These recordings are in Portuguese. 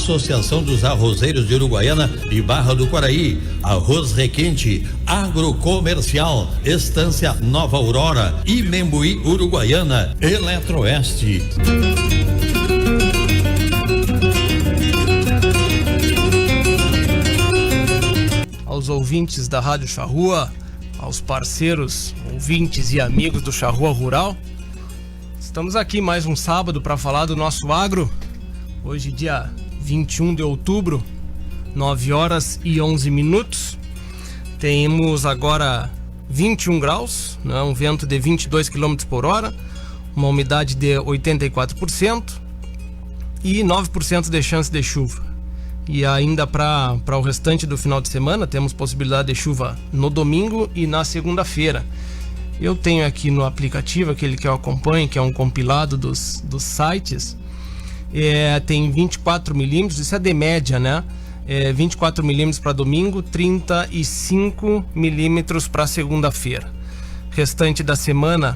Associação dos Arrozeiros de Uruguaiana e Barra do Quaraí, Arroz Requinte, Agrocomercial, Estância Nova Aurora e Membuí, Uruguaiana, Eletroeste. Aos ouvintes da Rádio Charrua, aos parceiros, ouvintes e amigos do Charrua Rural, estamos aqui mais um sábado para falar do nosso agro. Hoje, dia 21 de outubro, 9 horas e 11 minutos. Temos agora 21 graus, né? Um vento de 22 km por hora, uma umidade de 84% e 9% de chance de chuva. E ainda para o restante do final de semana temos possibilidade de chuva no domingo e na segunda-feira. Eu tenho aqui no aplicativo, aquele que eu acompanho, que é um compilado dos sites, tem 24 milímetros, isso é de média, né? 24 milímetros para domingo, 35 milímetros para segunda-feira. Restante da semana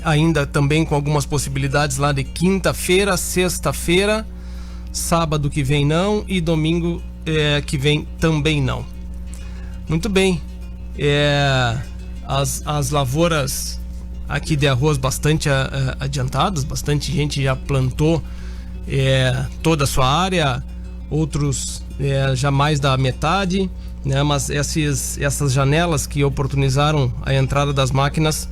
ainda também com algumas possibilidades lá de quinta-feira, sexta-feira, sábado que vem não e domingo que vem também não. Muito bem, as lavouras aqui de arroz bastante adiantadas, bastante gente já plantou toda a sua área, outros já mais da metade, né? Mas essas janelas que oportunizaram a entrada das máquinas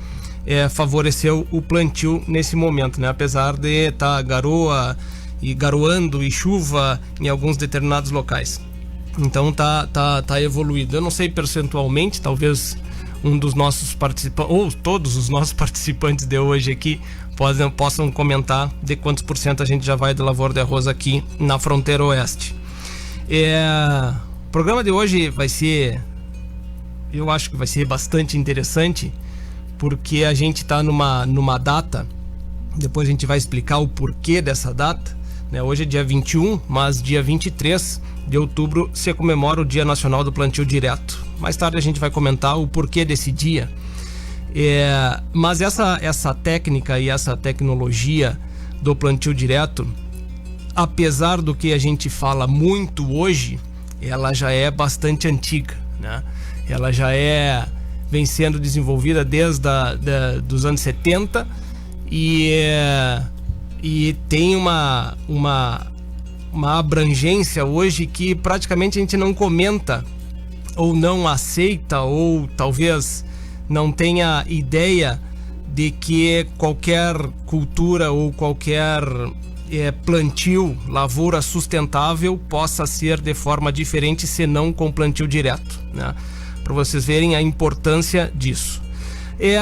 favoreceu o plantio nesse momento, né? Apesar de estar garoa e garoando e chuva em alguns determinados locais. Então tá evoluído. Eu não sei percentualmente, talvez um dos nossos participantes, ou todos os nossos participantes de hoje aqui possam comentar de quantos por cento a gente já vai da lavoura de arroz aqui na fronteira oeste. O programa de hoje vai ser, eu acho que vai ser bastante interessante, porque a gente está numa data, depois a gente vai explicar o porquê dessa data, né? Hoje é dia 21, mas dia 23 de outubro se comemora o Dia Nacional do Plantio Direto. Mais tarde a gente vai comentar o porquê desse dia. Mas essa técnica e essa tecnologia do plantio direto, apesar do que a gente fala muito hoje, ela já é bastante antiga, né? Ela já vem sendo desenvolvida desde dos anos 70 e tem uma abrangência hoje que praticamente a gente não comenta ou não aceita, ou talvez não tenha ideia de que qualquer cultura ou qualquer plantio, lavoura sustentável possa ser de forma diferente, senão com plantio direto, né? Para vocês verem a importância disso.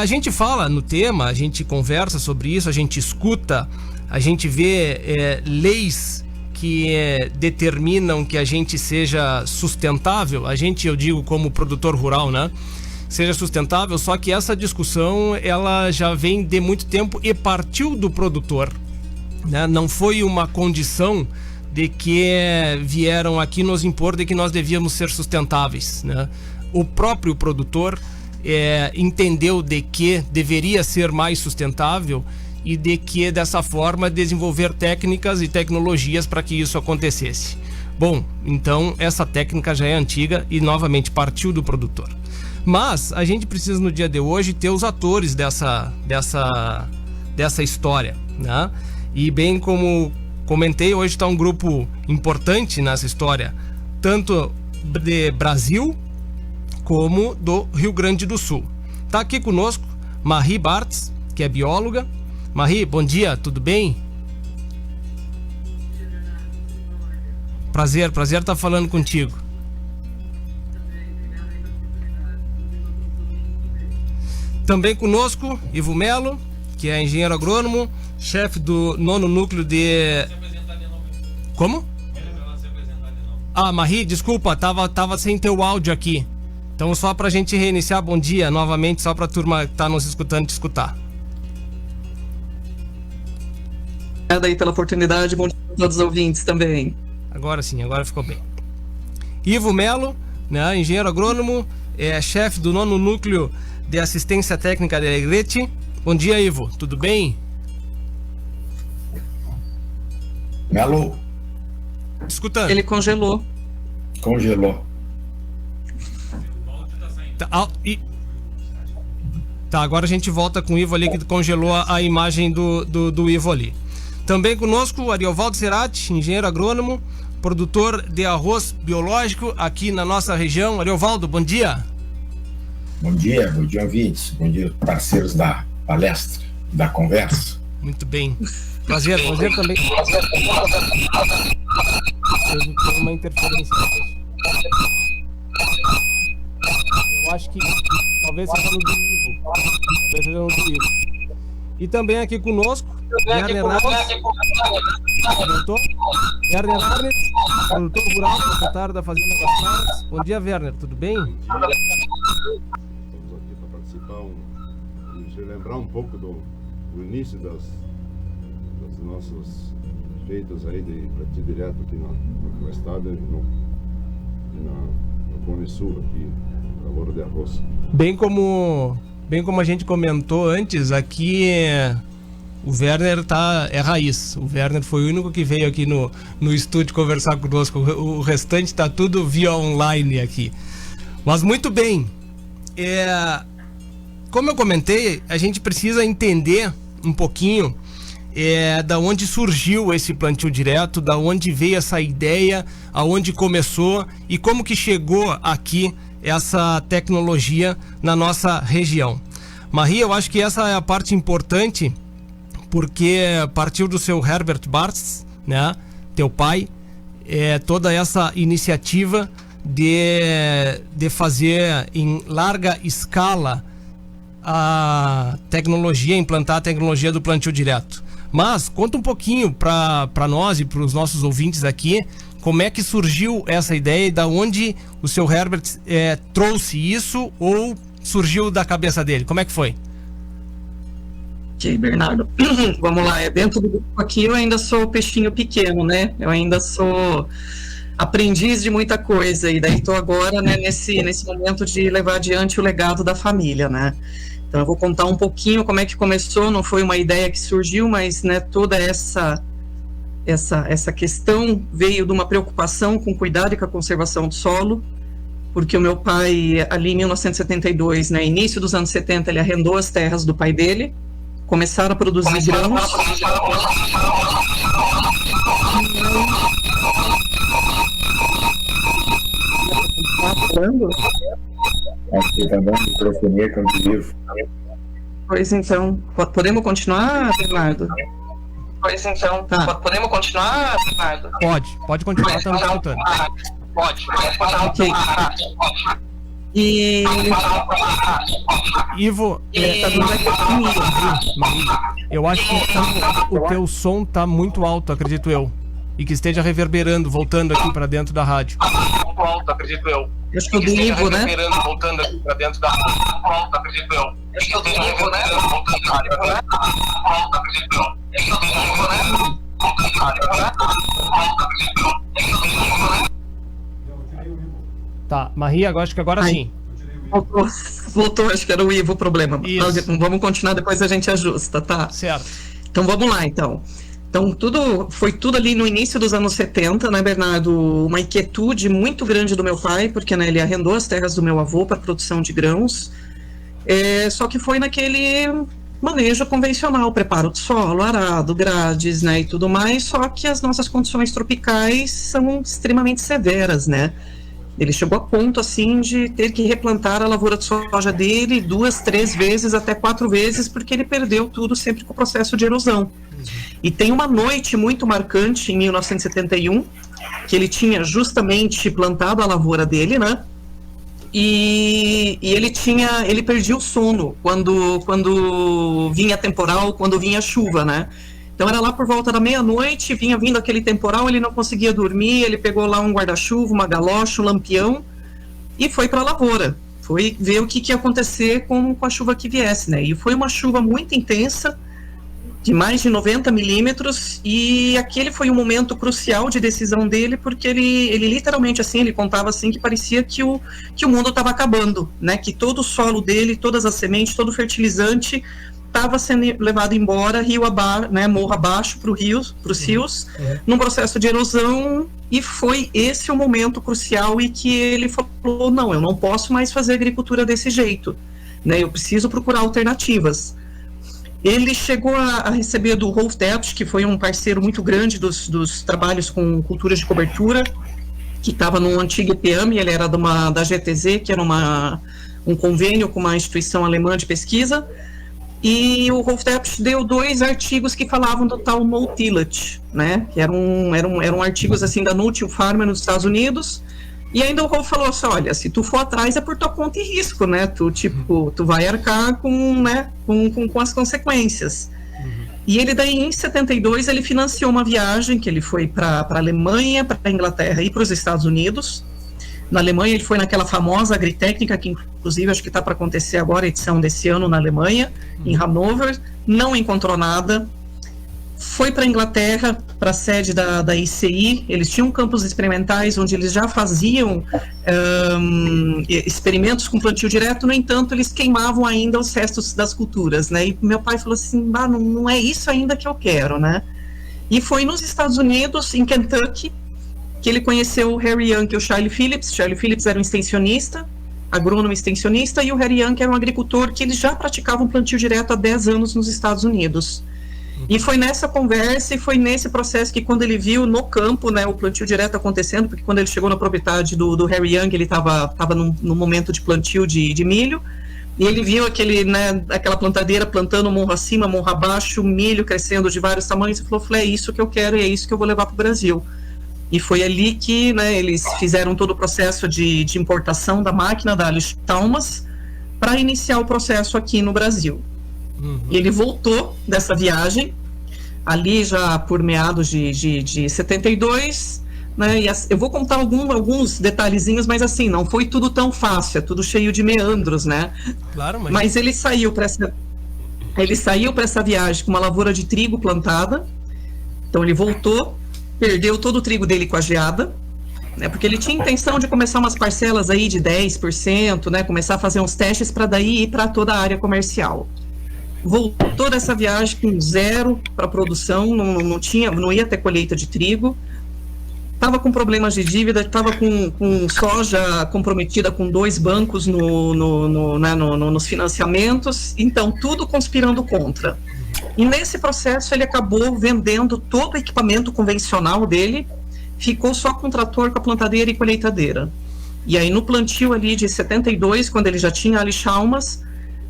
A gente fala no tema, a gente conversa sobre isso, a gente escuta, a gente vê leis que determinam que a gente seja sustentável. Eu digo como produtor rural, né? Seja sustentável, só que essa discussão ela já vem de muito tempo e partiu do produtor, né? Não foi uma condição de que vieram aqui nos impor de que nós devíamos ser sustentáveis, né? O próprio produtor entendeu de que deveria ser mais sustentável e de que dessa forma desenvolver técnicas e tecnologias para que isso acontecesse. Bom, então essa técnica já é antiga e novamente partiu do produtor. Mas a gente precisa no dia de hoje ter os atores dessa história, né? E bem como comentei, hoje está um grupo importante nessa história, tanto de Brasil como do Rio Grande do Sul. Está aqui conosco Marie Bartz, que é bióloga. Marie, bom dia, tudo bem? Prazer estar falando contigo. Também conosco, Ivo Melo, que é engenheiro agrônomo, chefe do 9º núcleo de... Como? Marie, desculpa, tava sem teu áudio aqui. Então só pra gente reiniciar, bom dia novamente, só pra turma que tá nos escutando te escutar. Obrigada aí pela oportunidade, bom dia a todos os ouvintes também. Agora sim, agora ficou bem. Ivo Melo, né, engenheiro agrônomo, chefe do 9º núcleo de assistência técnica de Alegrete. Bom dia, Ivo, tudo bem? Melo. Escutando. Ele congelou. Congelou. Tá, agora a gente volta com o Ivo ali, que congelou a imagem do Ivo ali. Também conosco o Ariovaldo Cerati, engenheiro agrônomo, produtor de arroz biológico aqui na nossa região. Ariovaldo, bom dia. Bom dia, ouvintes, bom dia, parceiros da palestra, da conversa. Muito bem. Prazer também. Tem uma interferência. Eu acho que talvez seja no do Ivo. E também aqui conosco, Werner Arnes, produtor rural, proprietário da Fazenda das Claras. Bom dia, Werner, tudo bem? Bom dia. Estamos aqui para participar e relembrar um pouco do início das nossas feitas aí de plantio direto aqui no estado e no Cone Sul, aqui, lavoura de arroz. Bem como a gente comentou antes, aqui o Werner é raiz. O Werner foi o único que veio aqui no estúdio conversar conosco. O restante está tudo via online aqui. Mas muito bem. Como eu comentei, a gente precisa entender um pouquinho da onde surgiu esse plantio direto, da onde veio essa ideia, aonde começou e como que chegou aqui essa tecnologia na nossa região. Maria, eu acho que essa é a parte importante, porque partiu do seu Herbert Bartz, né, teu pai, toda essa iniciativa de fazer em larga escala a tecnologia, implantar a tecnologia do plantio direto. Mas conta um pouquinho para nós e para os nossos ouvintes aqui, como é que surgiu essa ideia e da onde o seu Herbert trouxe isso ou surgiu da cabeça dele? Como é que foi? Ok, Bernardo. Vamos lá, dentro do grupo aqui eu ainda sou peixinho pequeno, né? Eu ainda sou aprendiz de muita coisa e daí estou agora, né, nesse momento de levar adiante o legado da família, né? Então eu vou contar um pouquinho como é que começou, não foi uma ideia que surgiu, mas, né, toda essa questão veio de uma preocupação com o cuidado e com a conservação do solo, porque o meu pai, ali em 1972, né, início dos anos 70, ele arrendou as terras do pai dele, começaram a produzir grãos. Acho que está dando microfonia com o livro. Pois então, podemos continuar, Bernardo? Pois então, podemos continuar, Bernardo? Pode continuar, estamos escutando. Pode. Ok. E... Ivo, eu acho que o teu som tá muito alto, acredito eu. E que esteja reverberando, voltando aqui para dentro da rádio. Muito alto, acredito eu. Acho que o do Ivo, né? Reverberando, voltando aqui para dentro da rádio. Muito alto, acredito eu. Acho que o do Ivo, né? Voltando da rádio. Muito alto, acredito eu. Acho que o do Ivo, né? Voltando da rádio. Muito alto, acredito eu. Acho que o do Ivo, né? Tá, Maria, acho que agora sim. Voltou, acho que era o Ivo o problema. Isso. Vamos continuar, depois a gente ajusta, tá? Certo. Então vamos lá, então. Então foi tudo ali no início dos anos 70, né, Bernardo? Uma inquietude muito grande do meu pai, porque, né, ele arrendou as terras do meu avô para produção de grãos, só que foi naquele manejo convencional, preparo do solo, arado, grades, né, e tudo mais, só que as nossas condições tropicais são extremamente severas, né? Ele chegou a ponto, assim, de ter que replantar a lavoura de soja dele 2, 3 vezes, até 4 vezes, porque ele perdeu tudo sempre com o processo de erosão. E tem uma noite muito marcante, em 1971, que ele tinha justamente plantado a lavoura dele, né? E ele perdia o sono quando vinha temporal, quando vinha chuva, né? Então era lá por volta da meia-noite, vinha vindo aquele temporal, ele não conseguia dormir, ele pegou lá um guarda-chuva, uma galocha, um lampião e foi para a lavoura. Foi ver o que ia acontecer com a chuva que viesse, né? E foi uma chuva muito intensa, de mais de 90 milímetros, e aquele foi um momento crucial de decisão dele, porque ele literalmente, assim, ele contava assim, que parecia que o mundo estava acabando, né? Que todo o solo dele, todas as sementes, todo o fertilizante estava sendo levado embora morro abaixo para os rios, num processo de erosão, e foi esse o momento crucial em que ele falou, não, eu não posso mais fazer agricultura desse jeito, né, eu preciso procurar alternativas. Ele chegou a receber do Rolf Debsch, que foi um parceiro muito grande dos trabalhos com culturas de cobertura, que estava no antigo EPAM, ele era da GTZ, que era um convênio com uma instituição alemã de pesquisa, e o Rolf Debsch deu 2 artigos que falavam do tal no-tillage, né, que eram artigos assim da No-Till Farmer nos Estados Unidos, e ainda o Rolf falou assim, olha, se tu for atrás é por tua conta e risco, né, tu vai arcar com as consequências. E ele daí, em 72, ele financiou uma viagem que ele foi para a Alemanha, para a Inglaterra e para os Estados Unidos. Na Alemanha ele foi naquela famosa Agritécnica, que inclusive acho que está para acontecer agora, a edição desse ano na Alemanha, em Hannover, não encontrou nada. Foi para a Inglaterra, para a sede da ICI, eles tinham campos experimentais onde eles já faziam experimentos com plantio direto, no entanto, eles queimavam ainda os restos das culturas, né? E meu pai falou assim, não é isso ainda que eu quero, né? E foi nos Estados Unidos, em Kentucky, que ele conheceu o Harry Young e o Charlie Phillips. Charlie Phillips era um extensionista, agrônomo extensionista, e o Harry Young era um agricultor que eles já praticavam plantio direto há 10 anos nos Estados Unidos. E foi nessa conversa e foi nesse processo que, quando ele viu no campo, né, o plantio direto acontecendo, porque quando ele chegou na propriedade do Harry Young, ele estava no momento de plantio de milho, e ele viu aquela plantadeira plantando morro acima, morro abaixo, milho crescendo de vários tamanhos, e falou, é isso que eu quero e é isso que eu vou levar para o Brasil. E foi ali que, né, eles fizeram todo o processo de importação da máquina da Alice Thomas para iniciar o processo aqui no Brasil. E ele voltou dessa viagem, ali já por meados de 72, né, e eu vou contar alguns detalhezinhos, mas assim, não foi tudo tão fácil, é tudo cheio de meandros, né? Claro, mas ele saiu para essa viagem com uma lavoura de trigo plantada, então ele voltou, perdeu todo o trigo dele com a geada, né, porque ele tinha intenção de começar umas parcelas aí de 10%, né, começar a fazer uns testes para daí ir para toda a área comercial. Voltou dessa viagem com 0 para produção, não ia ter colheita de trigo, estava com problemas de dívida, estava com soja comprometida com 2 bancos nos financiamentos, então tudo conspirando contra. E nesse processo ele acabou vendendo todo o equipamento convencional dele, ficou só com trator, com a plantadeira e colheitadeira. E aí no plantio ali de 72, quando ele já tinha ali Chalmas,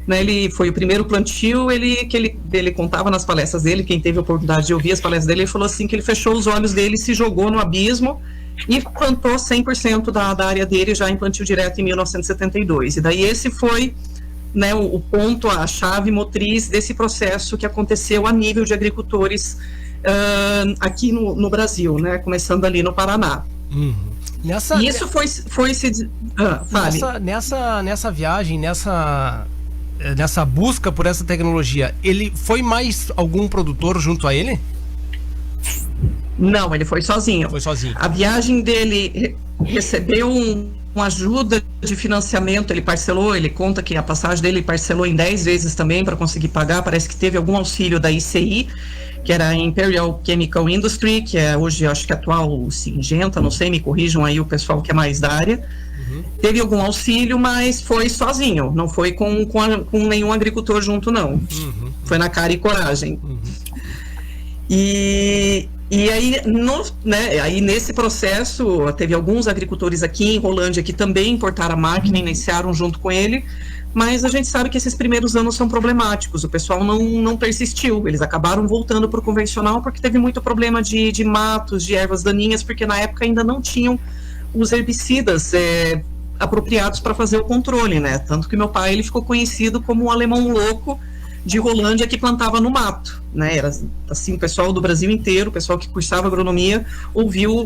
né, ele foi o primeiro plantio, ele contava nas palestras dele, quem teve a oportunidade de ouvir as palestras dele, ele falou assim que ele fechou os olhos dele, se jogou no abismo e plantou 100% da área dele já em plantio direto em 1972. E daí esse foi, né, o ponto, a chave motriz desse processo que aconteceu a nível de agricultores aqui no Brasil, né, começando ali no Paraná. E isso foi se... fale. Nessa viagem, nessa busca por essa tecnologia, ele foi mais algum produtor junto a ele? Não, ele foi sozinho. A viagem dele recebeu uma ajuda de financiamento, ele parcelou, ele conta que a passagem dele parcelou em 10 vezes também para conseguir pagar, parece que teve algum auxílio da ICI, que era a Imperial Chemical Industry, que é hoje, acho que atual Singenta, não sei, me corrijam aí o pessoal que é mais da área. Teve algum auxílio, mas foi sozinho, não foi com nenhum agricultor junto, não. Foi na cara e coragem. E aí, aí nesse processo, teve alguns agricultores aqui em Rolândia que também importaram a máquina e iniciaram junto com ele, mas a gente sabe que esses primeiros anos são problemáticos, o pessoal não persistiu, eles acabaram voltando para o convencional porque teve muito problema de matos, de ervas daninhas, porque na época ainda não tinham os herbicidas apropriados para fazer o controle, né? Tanto que meu pai, ele ficou conhecido como um alemão louco de Rolândia que plantava no mato, né? Era assim, o pessoal do Brasil inteiro, o pessoal que cursava agronomia,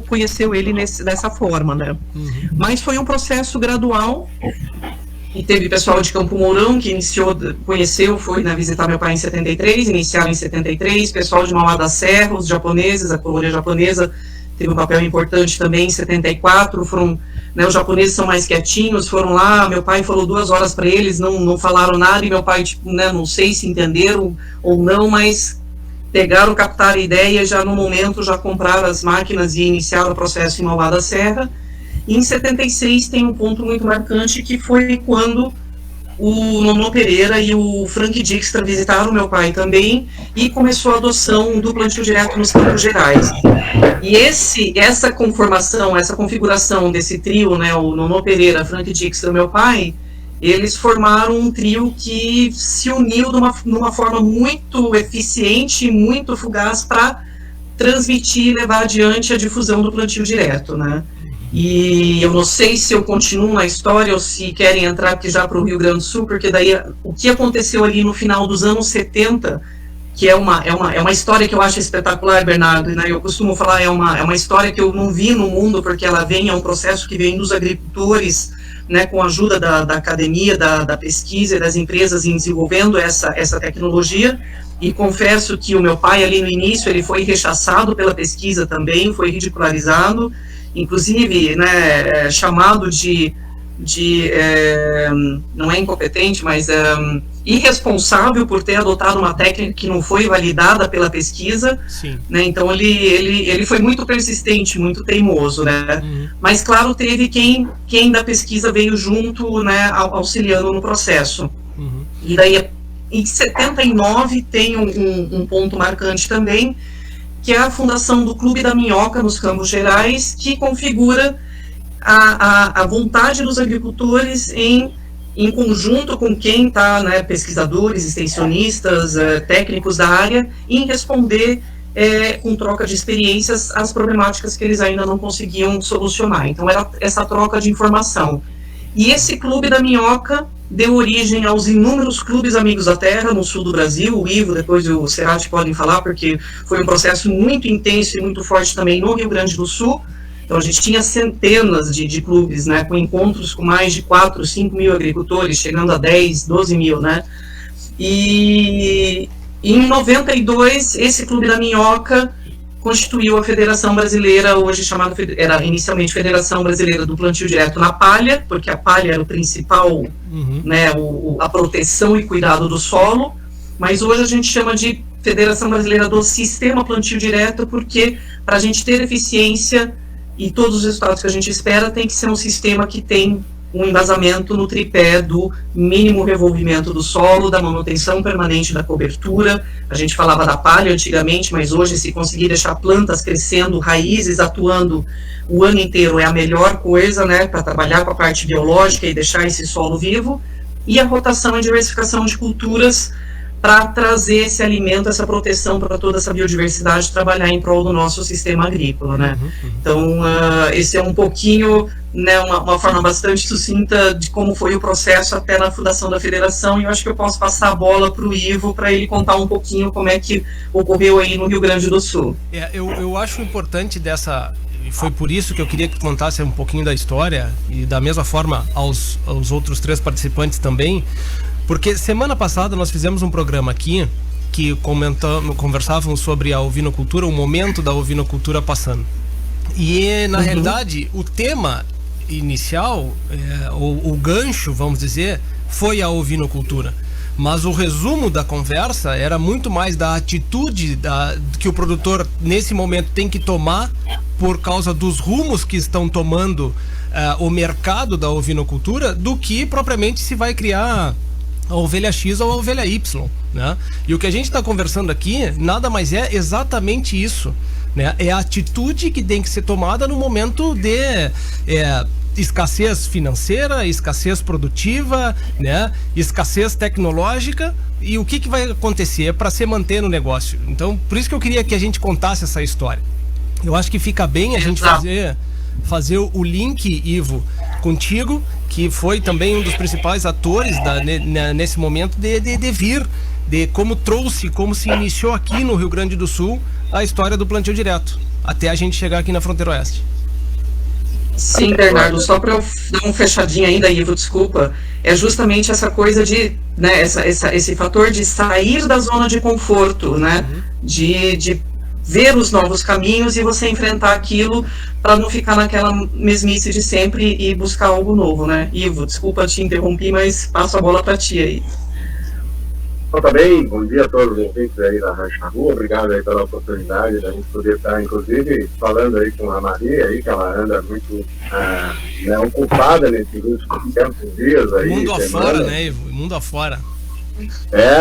conheceu ele dessa forma, né? Mas foi um processo gradual, e teve pessoal de Campo Mourão que foi visitar meu pai em 73, iniciaram em 73, pessoal de Mauá da Serra, os japoneses, a colônia japonesa teve um papel importante também em 74, foram, né, os japoneses são mais quietinhos, foram lá, meu pai falou 2 horas para eles, não falaram nada, e meu pai, tipo, né, não sei se entenderam ou não, mas pegaram, captaram a ideia, já no momento já compraram as máquinas e iniciaram o processo em Mauá da Serra. E em 76 tem um ponto muito marcante, que foi quando o Nonô Pereira e o Frank Dijkstra visitaram meu pai também, e começou a adoção do plantio direto nos Campos Gerais. E essa conformação, essa configuração desse trio, né, o Nonô Pereira, Frank Dijkstra e meu pai, eles formaram um trio que se uniu numa forma muito eficiente e muito fugaz para transmitir e levar adiante a difusão do plantio direto, né? E eu não sei se eu continuo na história ou se querem entrar aqui já para o Rio Grande do Sul, porque daí o que aconteceu ali no final dos anos 70, que é uma história que eu acho espetacular, Bernardo, né? Eu costumo falar, é uma história que eu não vi no mundo, porque ela vem, é um processo que vem dos agricultores, né, com a ajuda da academia, da pesquisa e das empresas em desenvolvendo essa tecnologia. E confesso que o meu pai ali no início, ele foi rechaçado pela pesquisa também, foi ridicularizado, inclusive, né, chamado de não é incompetente, mas irresponsável por ter adotado uma técnica que não foi validada pela pesquisa. Sim. Né, então ele foi muito persistente, muito teimoso, né? Uhum. Mas claro, teve quem da pesquisa veio junto, né, auxiliando no processo. Uhum. E daí em 79 tem um ponto marcante também, que é a fundação do Clube da Minhoca nos Campos Gerais, que configura a vontade dos agricultores em conjunto com quem está, né, pesquisadores, extensionistas, técnicos da área, em responder com troca de experiências às problemáticas que eles ainda não conseguiam solucionar. Então era essa troca de informação. E esse Clube da Minhoca deu origem aos inúmeros clubes Amigos da Terra no sul do Brasil. O Ivo, depois o Cerati podem falar, porque foi um processo muito intenso e muito forte também no Rio Grande do Sul. Então a gente tinha centenas de clubes, né, com encontros com mais de 4, 5 mil agricultores, chegando a 10, 12 mil, né? E em 92, esse Clube da Minhoca constituiu a Federação Brasileira, hoje chamada, era inicialmente Federação Brasileira do Plantio Direto na Palha, porque a palha era o principal, né, a proteção e cuidado do solo, mas hoje a gente chama de Federação Brasileira do Sistema Plantio Direto, porque para a gente ter eficiência e todos os resultados que a gente espera, tem que ser um sistema que tem um embasamento no tripé do mínimo revolvimento do solo, da manutenção permanente da cobertura. A gente falava da palha antigamente, mas hoje, se conseguir deixar plantas crescendo, raízes atuando o ano inteiro, é a melhor coisa, né, para trabalhar com a parte biológica e deixar esse solo vivo. E a rotação e diversificação de culturas para trazer esse alimento, essa proteção para toda essa biodiversidade, trabalhar em prol do nosso sistema agrícola, né? Então, esse é um pouquinho, né, uma forma bastante sucinta de como foi o processo até na fundação da federação, e eu acho que eu posso passar a bola para o Ivo, para ele contar um pouquinho como é que ocorreu aí no Rio Grande do Sul. Eu acho importante e foi por isso que eu queria que contasse um pouquinho da história, e da mesma forma aos outros 3 participantes também, porque semana passada nós fizemos um programa aqui que conversávamos sobre a ovinocultura, o momento da ovinocultura passando. E, na realidade, o tema inicial, o gancho, vamos dizer, foi a ovinocultura. Mas o resumo da conversa era muito mais da atitude que o produtor, nesse momento, tem que tomar por causa dos rumos que estão tomando o mercado da ovinocultura, do que propriamente se vai criar a ovelha X ou a ovelha Y, né? E o que a gente está conversando aqui nada mais é exatamente isso, né? É a atitude que tem que ser tomada no momento de escassez financeira, escassez produtiva, né? Escassez tecnológica. E o que vai acontecer para se manter no negócio? Então, por isso que eu queria que a gente contasse essa história. Eu acho que fica bem a gente fazer o link, Ivo, contigo, que foi também um dos principais atores nesse momento de vir, de como se iniciou aqui no Rio Grande do Sul a história do plantio direto, até a gente chegar aqui na fronteira oeste. Sim, Bernardo, só para eu dar um fechadinho ainda, Ivo, desculpa, é justamente essa coisa de, né, esse fator de sair da zona de conforto, né, de ver os novos caminhos e você enfrentar aquilo para não ficar naquela mesmice de sempre e buscar algo novo, né? Ivo, desculpa te interromper, mas passo a bola para ti aí. Então, tá bem, bom dia a todos os ouvintes aí da Rancho na Rua, obrigado aí pela oportunidade da gente poder estar, inclusive, falando aí com a Maria aí, que ela anda muito né, ocupada nesses últimos tempos, dias aí. Mundo afora, né, Ivo? Mundo afora.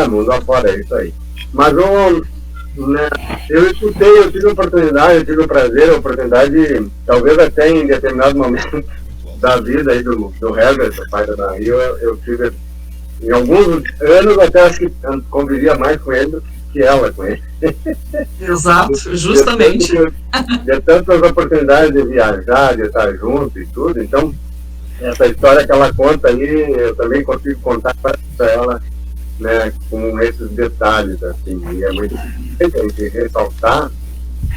Mundo afora, é isso aí. Mas né, eu escutei, eu tive a oportunidade, eu tive o prazer, a oportunidade, talvez até em determinado momento da vida aí do Herbert, o pai da Maria, eu tive... Em alguns anos até acho que convivia mais com ele do que ela com ele. Exato, justamente. De tantas oportunidades de viajar, de estar junto e tudo. Então, essa história que ela conta aí, eu também consigo contar para ela, né, com esses detalhes, assim. E é muito importante a gente ressaltar,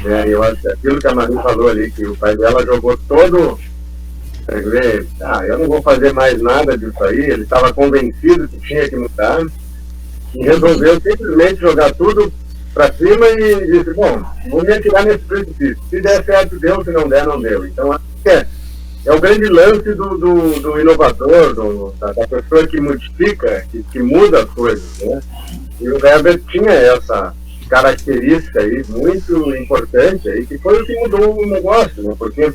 né, eu acho que aquilo que a Maria falou ali, que o pai dela jogou todo... eu não vou fazer mais nada disso aí. Ele estava convencido que tinha que mudar e resolveu simplesmente jogar tudo para cima e disse, bom, vou me atirar nesse precipício, se der certo deu, se não der não deu. Então acho que é o grande lance do inovador, da pessoa que modifica, que muda as coisas, né? E o Herbert tinha essa característica aí muito importante aí, que foi o que mudou o negócio, né? Porque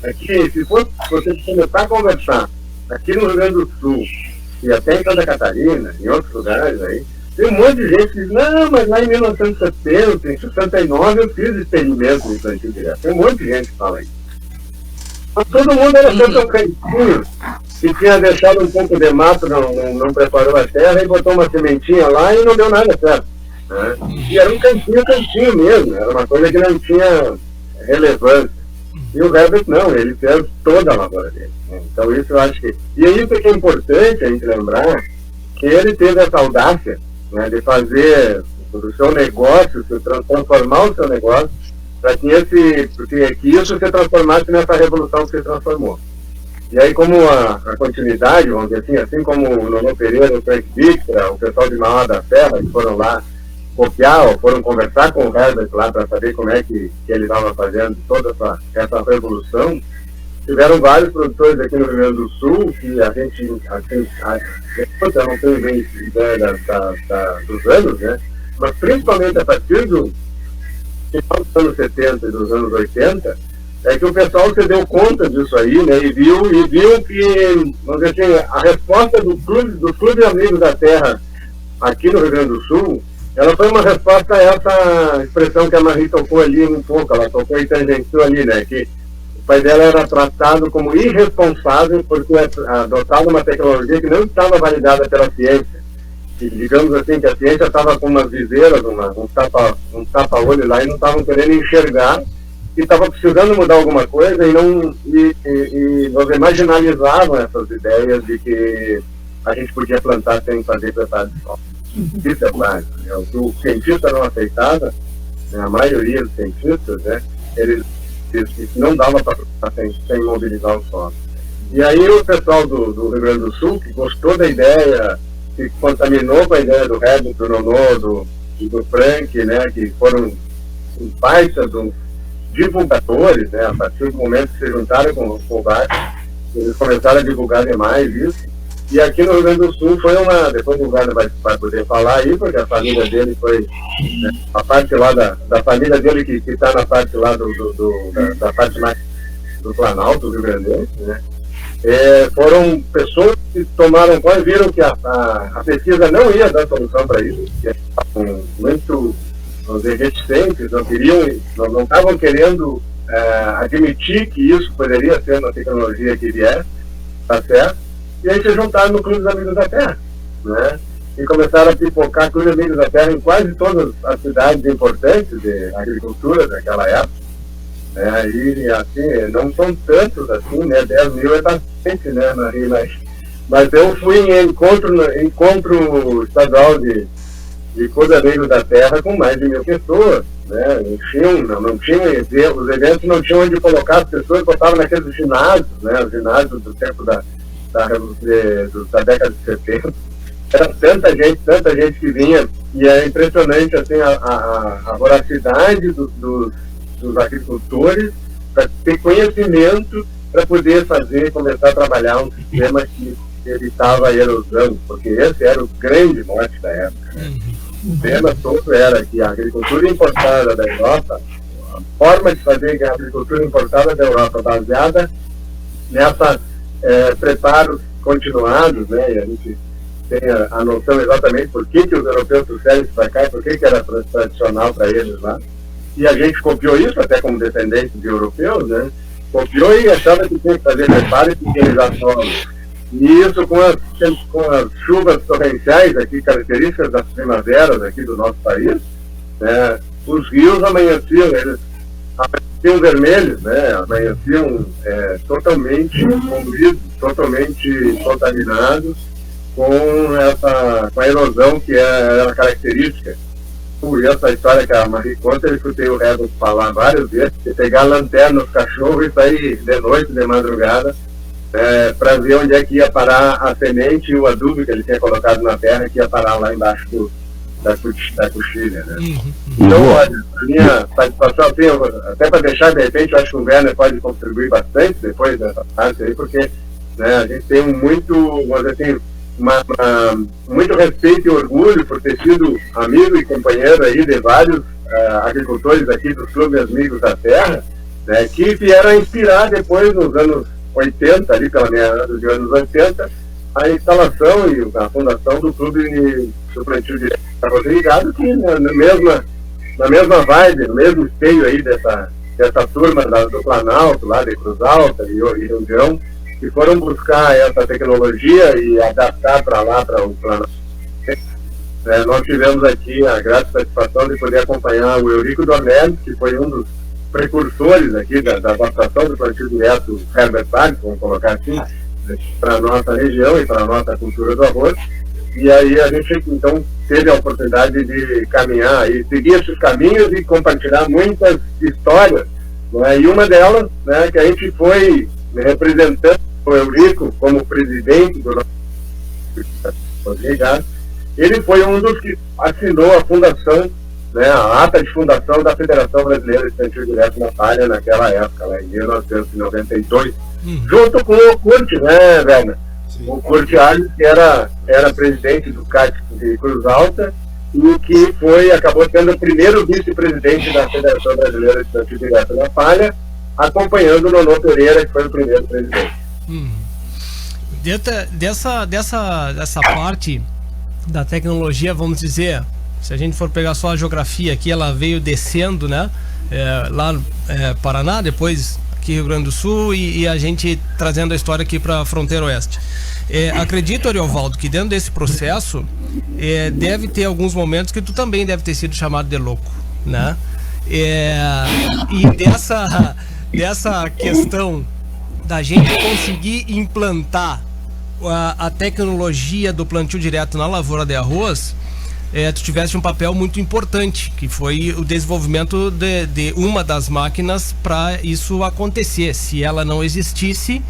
aqui, se você começar a conversar aqui no Rio Grande do Sul e até em Santa Catarina, em outros lugares aí, tem um monte de gente que diz, não, mas lá em 1970, em 69 eu fiz experimento no plantio direto. Tem um monte de gente que fala isso. Mas todo mundo era sempre um cantinho que tinha deixado um pouco de mato, não preparou a terra e botou uma sementinha lá e não deu nada certo, né? E era um cantinho mesmo, era uma coisa que não tinha relevância. E o Herbert não, ele fez toda a lavoura dele, né? Então isso eu acho que... E é isso que é importante a gente lembrar, que ele teve essa audácia, né, de fazer o seu negócio, transformar o seu negócio, para que isso se transformasse nessa revolução que se transformou. E aí, como a continuidade, vamos dizer assim como o Nono Pereira, o Frank Victor, o pessoal de Mauá da Serra, que foram lá copiar, ou foram conversar com o Herbert lá para saber como é que ele estava fazendo toda essa revolução. Tiveram vários produtores aqui no Rio Grande do Sul que a gente eu não tenho bem ideia dos anos, né? Mas principalmente a partir do final dos anos 70 e dos anos 80, é que o pessoal se deu conta disso aí, né? E viu que, vamos dizer assim, a resposta do Clube Amigos da Terra aqui no Rio Grande do Sul, ela foi uma resposta a essa expressão que a Marie tocou ali um pouco, ela tocou e tangenciou ali, né? Que o pai dela era tratado como irresponsável porque adotava uma tecnologia que não estava validada pela ciência. E, digamos assim, que a ciência estava com umas viseiras, um tapa-olho lá e não estavam querendo enxergar e estava precisando mudar alguma coisa e nós marginalizavam essas ideias de que a gente podia plantar sem fazer preparo de sol. Isso é básico, né? O que o cientista não aceitava, né, a maioria dos cientistas, né, eles diziam que não dava para plantar sem mobilizar o solo. E aí o pessoal do Rio Grande do Sul, que gostou da ideia, que contaminou com a ideia do Herbert, do Nonô, do Frank, né, que foram um baita dos divulgadores, né, a partir do momento que se juntaram com o VAR, eles começaram a divulgar demais isso. E aqui no Rio Grande do Sul foi depois o Guarda vai poder falar aí, porque a família dele foi, né, a parte lá da família dele que está na parte lá da parte mais do Planalto, do Rio Grande, né? Foram pessoas que tomaram conta e viram que a pesquisa não ia dar solução para isso, que estavam muito, vamos dizer, reticentes, não estavam querendo admitir que isso poderia ser uma tecnologia que viesse, tá certo? E aí se juntaram no Clube dos Amigos da Terra, né? E começaram a pipocar Clube dos Amigos da Terra em quase todas as cidades importantes de agricultura daquela época, né? E assim, não são tantos assim, né? 10 mil é bastante, né, Maria? Mas eu fui em encontro estadual de Clube dos Amigos da Terra com mais de 1.000 pessoas, né? Não tinham, os eventos não tinham onde colocar as pessoas, botavam naqueles ginásios, né? Os ginásios do tempo da década de 70, era tanta gente que vinha, e é impressionante assim, a voracidade dos agricultores para ter conhecimento para poder começar a trabalhar um sistema que evitava a erosão, porque esse era o grande mote da época, né? O tema todo era que a agricultura importada da Europa, a forma de fazer a agricultura importada da Europa baseada nessa preparos continuados, né? E a gente tem a noção exatamente por que os europeus trouxeram isso para cá e por que era tradicional para eles lá. E a gente copiou isso, até como descendentes de europeus, né? Copiou e achava que tinha que fazer preparo e higienizar solo. E isso com as chuvas torrenciais aqui, características das primaveras aqui do nosso país, né? Os rios amanheciam, eles amanheciam vermelhos, né? Amanheciam totalmente poluídos, totalmente contaminados com a erosão que era característica. Por essa história que a Marie conta, eu escutei o Redo falar várias vezes, de pegar a lanterna dos cachorros e sair de noite, de madrugada, para ver onde é que ia parar a semente e o adubo que ele tinha colocado na terra, que ia parar lá embaixo da coxilha, né? Então, olha, a minha participação, assim, até para deixar, de repente, eu acho que o Werner pode contribuir bastante depois dessa parte aí, porque, né, a gente tem muito respeito e orgulho por ter sido amigo e companheiro aí de vários agricultores aqui dos clubes amigos da terra, né, que vieram a inspirar depois nos anos 80, ali pela meia dos anos 80, a instalação e a fundação do clube do plantio de arroz irrigado, que na mesma vibe, no mesmo esteio aí dessa turma do Planalto, lá de Cruz Alta e região, que foram buscar essa tecnologia e adaptar para lá, para o Planalto. Nós tivemos aqui a grata satisfação de poder acompanhar o Eurico Dornelles, que foi um dos precursores aqui da adaptação do plantio direto Herbert Park, vamos colocar assim, para a nossa região e para a nossa cultura do arroz. E aí a gente, então, teve a oportunidade de caminhar e seguir esses caminhos e compartilhar muitas histórias, né? E uma delas, né, que a gente foi representando o Eurico como presidente do nosso ligado, ele foi um dos que assinou a fundação, né, a ata de fundação da Federação Brasileira de Plantio Direto na Palha naquela época, lá em 1992, junto com o Curte, né, Werner? O Curte Alves, que era presidente do CAT de Cruz Alta e que acabou sendo o primeiro vice-presidente da Federação Brasileira de Plantio Direto na Palha, acompanhando o Nonô Pereira, que foi o primeiro presidente. Dessa parte da tecnologia, vamos dizer, se a gente for pegar só a geografia aqui, ela veio descendo, né? Lá no Paraná, depois aqui Rio Grande do Sul e a gente trazendo a história aqui para a fronteira oeste. Acredito, Ariovaldo, que dentro desse processo deve ter alguns momentos que tu também deve ter sido chamado de louco, né? E dessa questão da gente conseguir implantar a tecnologia do plantio direto na lavoura de arroz, tu tivesse um papel muito importante, que foi o desenvolvimento de uma das máquinas para isso acontecer. Se ela não existisse,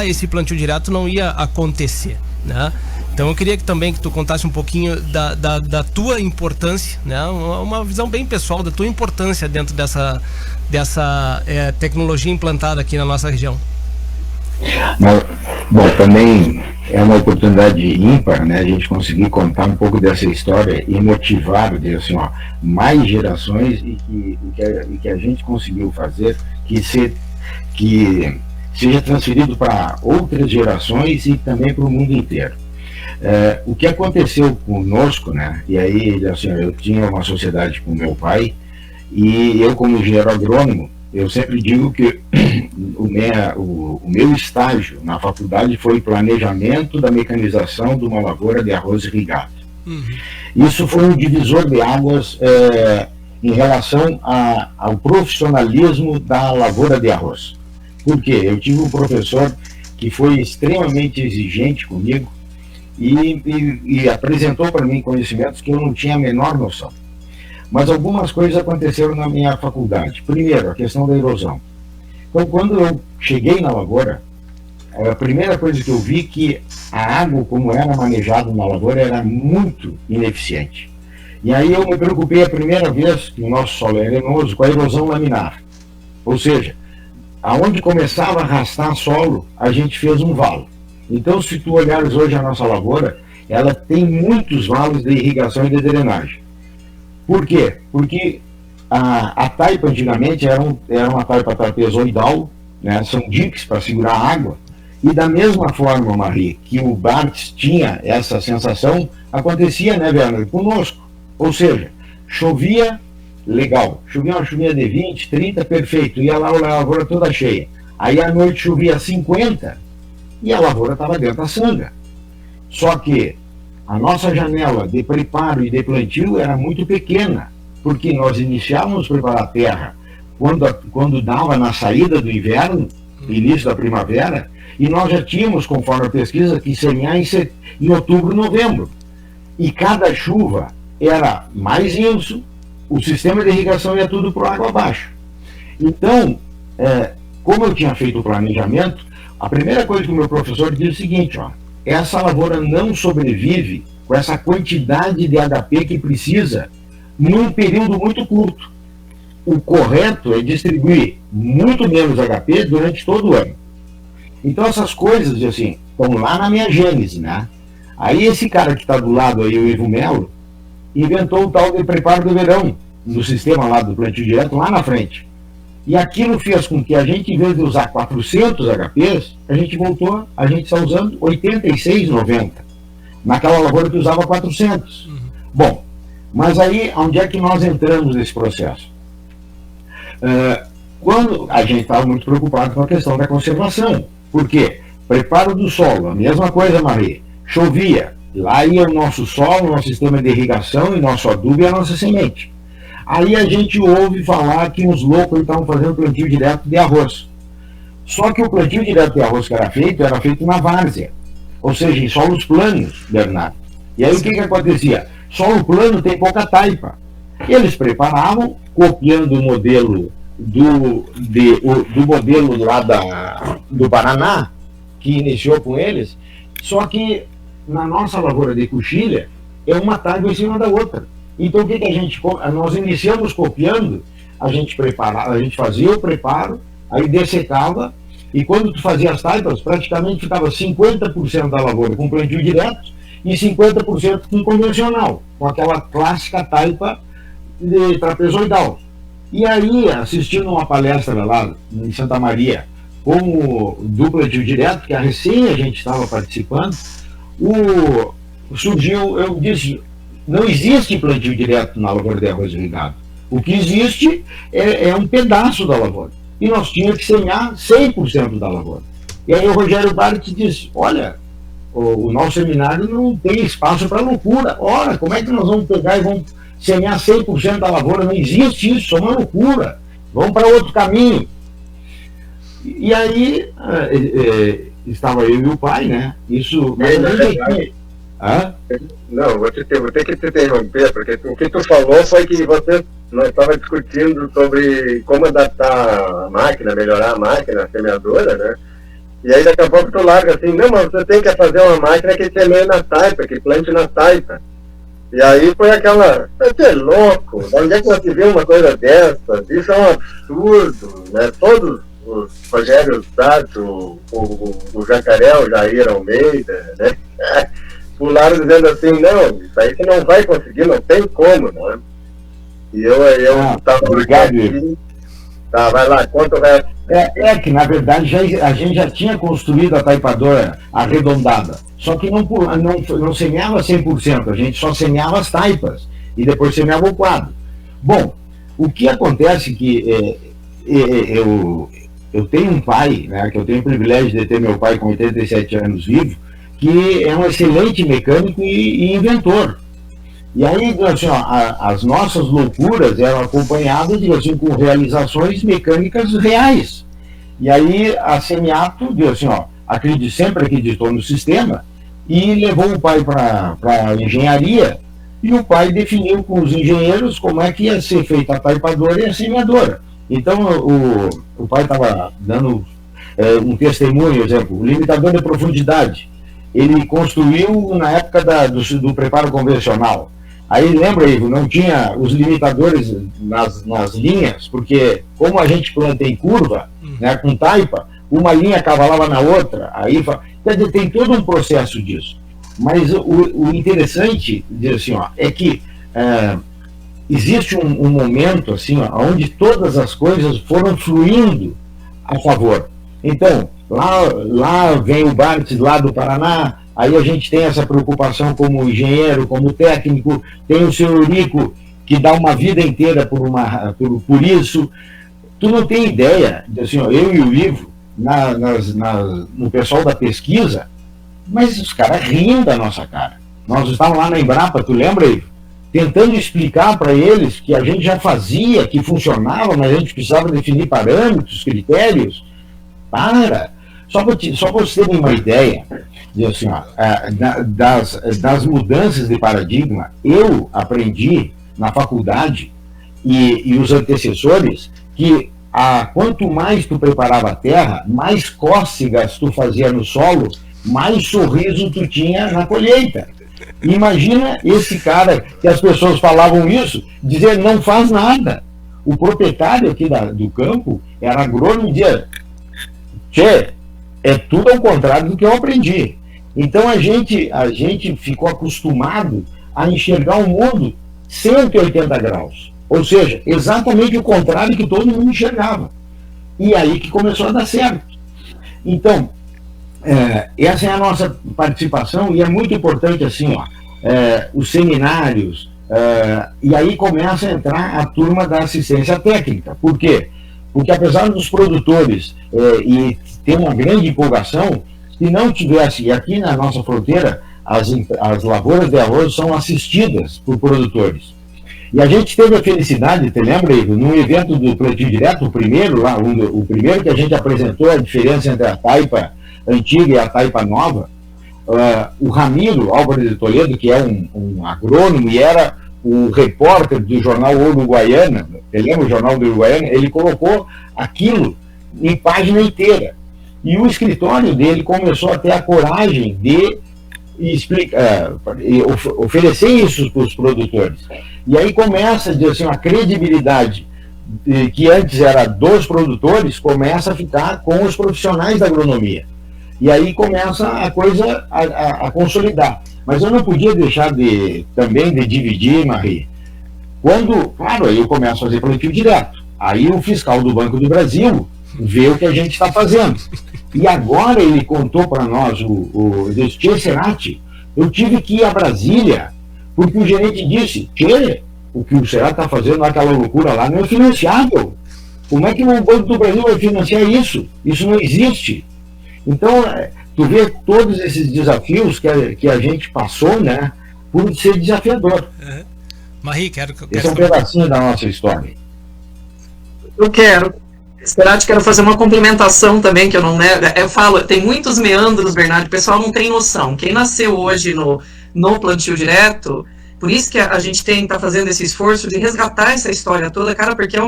esse plantio direto não ia acontecer, né? Então eu queria também que tu contasse um pouquinho da tua importância, né? Uma visão bem pessoal da tua importância dentro dessa tecnologia implantada aqui na nossa região. Bom, também é uma oportunidade ímpar, né, a gente conseguir contar um pouco dessa história e motivar, assim, mais gerações e que a gente conseguiu fazer que seja transferido para outras gerações e também para o mundo inteiro. O que aconteceu conosco, né, e aí, assim, eu tinha uma sociedade com meu pai e eu, como engenheiro agrônomo, eu sempre digo que o meu estágio na faculdade foi planejamento da mecanização de uma lavoura de arroz irrigado. Isso foi um divisor de águas em relação ao profissionalismo da lavoura de arroz. Por quê? Eu tive um professor que foi extremamente exigente comigo e apresentou para mim conhecimentos que eu não tinha a menor noção. Mas algumas coisas aconteceram na minha faculdade. Primeiro, a questão da erosão. Então, quando eu cheguei na lavoura, a primeira coisa que eu vi que a água, como era manejada na lavoura, era muito ineficiente. E aí eu me preocupei a primeira vez que o nosso solo é arenoso com a erosão laminar. Ou seja, aonde começava a arrastar solo, a gente fez um valo. Então, se tu olhares hoje a nossa lavoura, ela tem muitos valos de irrigação e de drenagem. Por quê? Porque a taipa antigamente era uma taipa trapezoidal, né? São diques para segurar a água. E da mesma forma, Marie, que o Bartz tinha essa sensação, acontecia, né, Werner, conosco. Ou seja, chovia, legal. Chovia uma chuvinha de 20, 30, perfeito. Ia lá a lavoura toda cheia. Aí à noite chovia 50 e a lavoura estava dentro da sanga. Só que a nossa janela de preparo e de plantio era muito pequena, porque nós iniciávamos a preparar a terra quando dava na saída do inverno, início da primavera, e nós já tínhamos, conforme a pesquisa, que semear em outubro, novembro. E cada chuva era mais intenso, o sistema de irrigação ia tudo por água abaixo. Então, como eu tinha feito o planejamento, a primeira coisa que o meu professor disse é o seguinte, ó, essa lavoura não sobrevive com essa quantidade de HP que precisa num período muito curto. O correto é distribuir muito menos HP durante todo o ano. Então essas coisas, assim, estão lá na minha gênese, né? Aí esse cara que está do lado aí, o Ivo Melo, inventou o tal de preparo do verão, no sistema lá do plantio direto, lá na frente. E aquilo fez com que a gente, em vez de usar 400 HPs, a gente está usando 86, 90. Naquela lavoura que usava 400. Bom, mas aí, onde é que nós entramos nesse processo? Quando a gente estava muito preocupado com a questão da conservação. Por quê? Preparo do solo, a mesma coisa, Marie. Chovia, lá ia o nosso solo, o nosso sistema de irrigação, e nosso adubo e a nossa semente. Aí a gente ouve falar que uns loucos estavam fazendo plantio direto de arroz. Só que o plantio direto de arroz que era feito na várzea. Ou seja, em solos planos, Bernardo. E aí o que acontecia? Solo plano tem pouca taipa. Eles preparavam, copiando o modelo do modelo lá do Paraná, que iniciou com eles, só que na nossa lavoura de coxilha é uma taipa em cima da outra. Então o que nós iniciamos copiando, a gente fazia o preparo, aí dessecava, e quando tu fazia as taipas, praticamente ficava 50% da lavoura com plantio direto e 50% com convencional, com aquela clássica taipa de trapezoidal. E aí, assistindo uma palestra lá em Santa Maria, como do plantio direto, que a gente estava participando, surgiu, eu disse, não existe plantio direto na lavoura de arroz irrigado. O que existe é um pedaço da lavoura. E nós tínhamos que semear 100% da lavoura. E aí o Rogério Bartz disse, olha, o nosso seminário não tem espaço para loucura. Ora, como é que nós vamos pegar e vamos semear 100% da lavoura? Não existe isso, é uma loucura. Vamos para outro caminho. E aí, estava eu e o pai, né? Isso... Não, vou ter que te interromper, porque o que tu falou foi que nós estávamos discutindo sobre como adaptar a máquina, melhorar a máquina, a semeadora, né? E aí daqui a pouco tu larga assim, não, mas você tem que fazer uma máquina que semeie na taipa, que plante na taipa. E aí foi aquela, você é louco, onde é que você viu uma coisa dessa? Isso é um absurdo, né? Todos os Rogério Sato, o Jacaré, o Jair Almeida, né? Pularam dizendo assim, não, isso aí você não vai conseguir, não tem como, né? E eu estava obrigado. Tá, vai lá, conta o resto. Que na verdade a gente já tinha construído a taipadora arredondada, só que não semeava 100%, a gente só semeava as taipas e depois semeava o quadro. Bom, o que acontece que eu tenho um pai, né, que eu tenho o privilégio de ter meu pai com 87 anos vivo, que é um excelente mecânico e inventor. E aí, assim, as nossas loucuras eram acompanhadas, assim, com realizações mecânicas reais. E aí a Semiato, assim, sempre acreditou no sistema e levou o pai para a engenharia, e o pai definiu com os engenheiros como é que ia ser feita a taipadora e a semeadora. Então o pai estava dando um testemunho, exemplo, o limitador de profundidade. Ele construiu na época do preparo convencional. Aí lembra, Ivo, não tinha os limitadores nas linhas, porque como a gente planta em curva, né, com taipa, uma linha cavalava na outra, aí quer dizer, tem todo um processo disso. Mas o interessante assim, ó, é que existe um momento assim, ó, onde todas as coisas foram fluindo a favor. Então, lá vem o Bartz lá do Paraná, aí a gente tem essa preocupação como engenheiro, como técnico, tem o seu Eurico, que dá uma vida inteira por isso. Tu não tem ideia, assim, ó, eu e o Ivo, no pessoal da pesquisa, mas os caras riam da nossa cara. Nós estávamos lá na Embrapa, tu lembra, Ivo? Tentando explicar para eles que a gente já fazia, que funcionava, mas a gente precisava definir parâmetros, critérios. Só para vocês terem uma ideia, assim, ó, das mudanças de paradigma, eu aprendi na faculdade e os antecessores que quanto mais tu preparava a terra, mais cócegas tu fazia no solo, mais sorriso tu tinha na colheita. Imagina esse cara que as pessoas falavam isso, dizer não faz nada. O proprietário aqui do campo era agrônomo e dizia: tchê, é tudo ao contrário do que eu aprendi. Então a gente ficou acostumado a enxergar o mundo 180 graus. Ou seja, exatamente o contrário que todo mundo enxergava. E aí que começou a dar certo. Então, essa é a nossa participação, e é muito importante assim, ó, os seminários, e aí começa a entrar a turma da assistência técnica. Por quê? Porque apesar dos produtores e ter uma grande empolgação, se não tivesse, e aqui na nossa fronteira, as lavouras de arroz são assistidas por produtores. E a gente teve a felicidade, te lembra, Ivo, num evento do Plantio Direto, o primeiro que a gente apresentou a diferença entre a taipa antiga e a taipa nova, o Ramiro Álvares de Toledo, que é um agrônomo e era o repórter do jornal Uruguaiana, você lembra o jornal do Uruguaiana? Ele colocou aquilo em página inteira. E o escritório dele começou a ter a coragem de oferecer isso para os produtores. E aí começa a dizer assim, a credibilidade que antes era dos produtores começa a ficar com os profissionais da agronomia. E aí começa a coisa a consolidar. Mas eu não podia deixar também de dividir, Marie. Claro, aí eu começo a fazer plantio direto. Aí o fiscal do Banco do Brasil vê o que a gente está fazendo. E agora ele contou para nós, o Cerati, eu tive que ir a Brasília, porque o gerente disse: o que o Cerati está fazendo naquela loucura lá não é financiável. Como é que o Banco do Brasil vai financiar isso? Isso não existe. Então, tu vê todos esses desafios que a gente passou, né, por ser desafiador. Marie, esse é um pedacinho da nossa história. Eu quero fazer uma complementação também, que eu não nego. Eu falo, tem muitos meandros, Bernardo, o pessoal não tem noção. Quem nasceu hoje no plantio direto, por isso que a gente está fazendo esse esforço de resgatar essa história toda, cara, porque é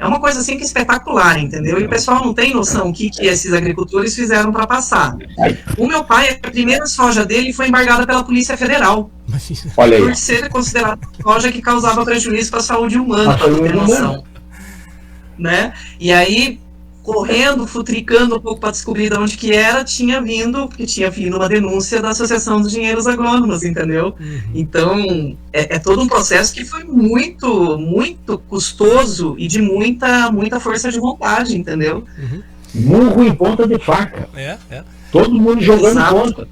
uma coisa assim que espetacular, entendeu? E o pessoal não tem noção o que esses agricultores fizeram para passar. O meu pai, a primeira soja dele foi embargada pela Polícia Federal. Olha aí. Por ser considerada soja que causava prejuízo para a saúde humana, para ter noção. Né? E aí, correndo, futricando um pouco para descobrir de onde que era, tinha vindo uma denúncia da Associação dos Engenheiros Agrônomos, entendeu? Então, é todo um processo que foi muito, muito custoso e de muita força de vontade, entendeu? Murro em ponta de faca. Todo mundo jogando ponta.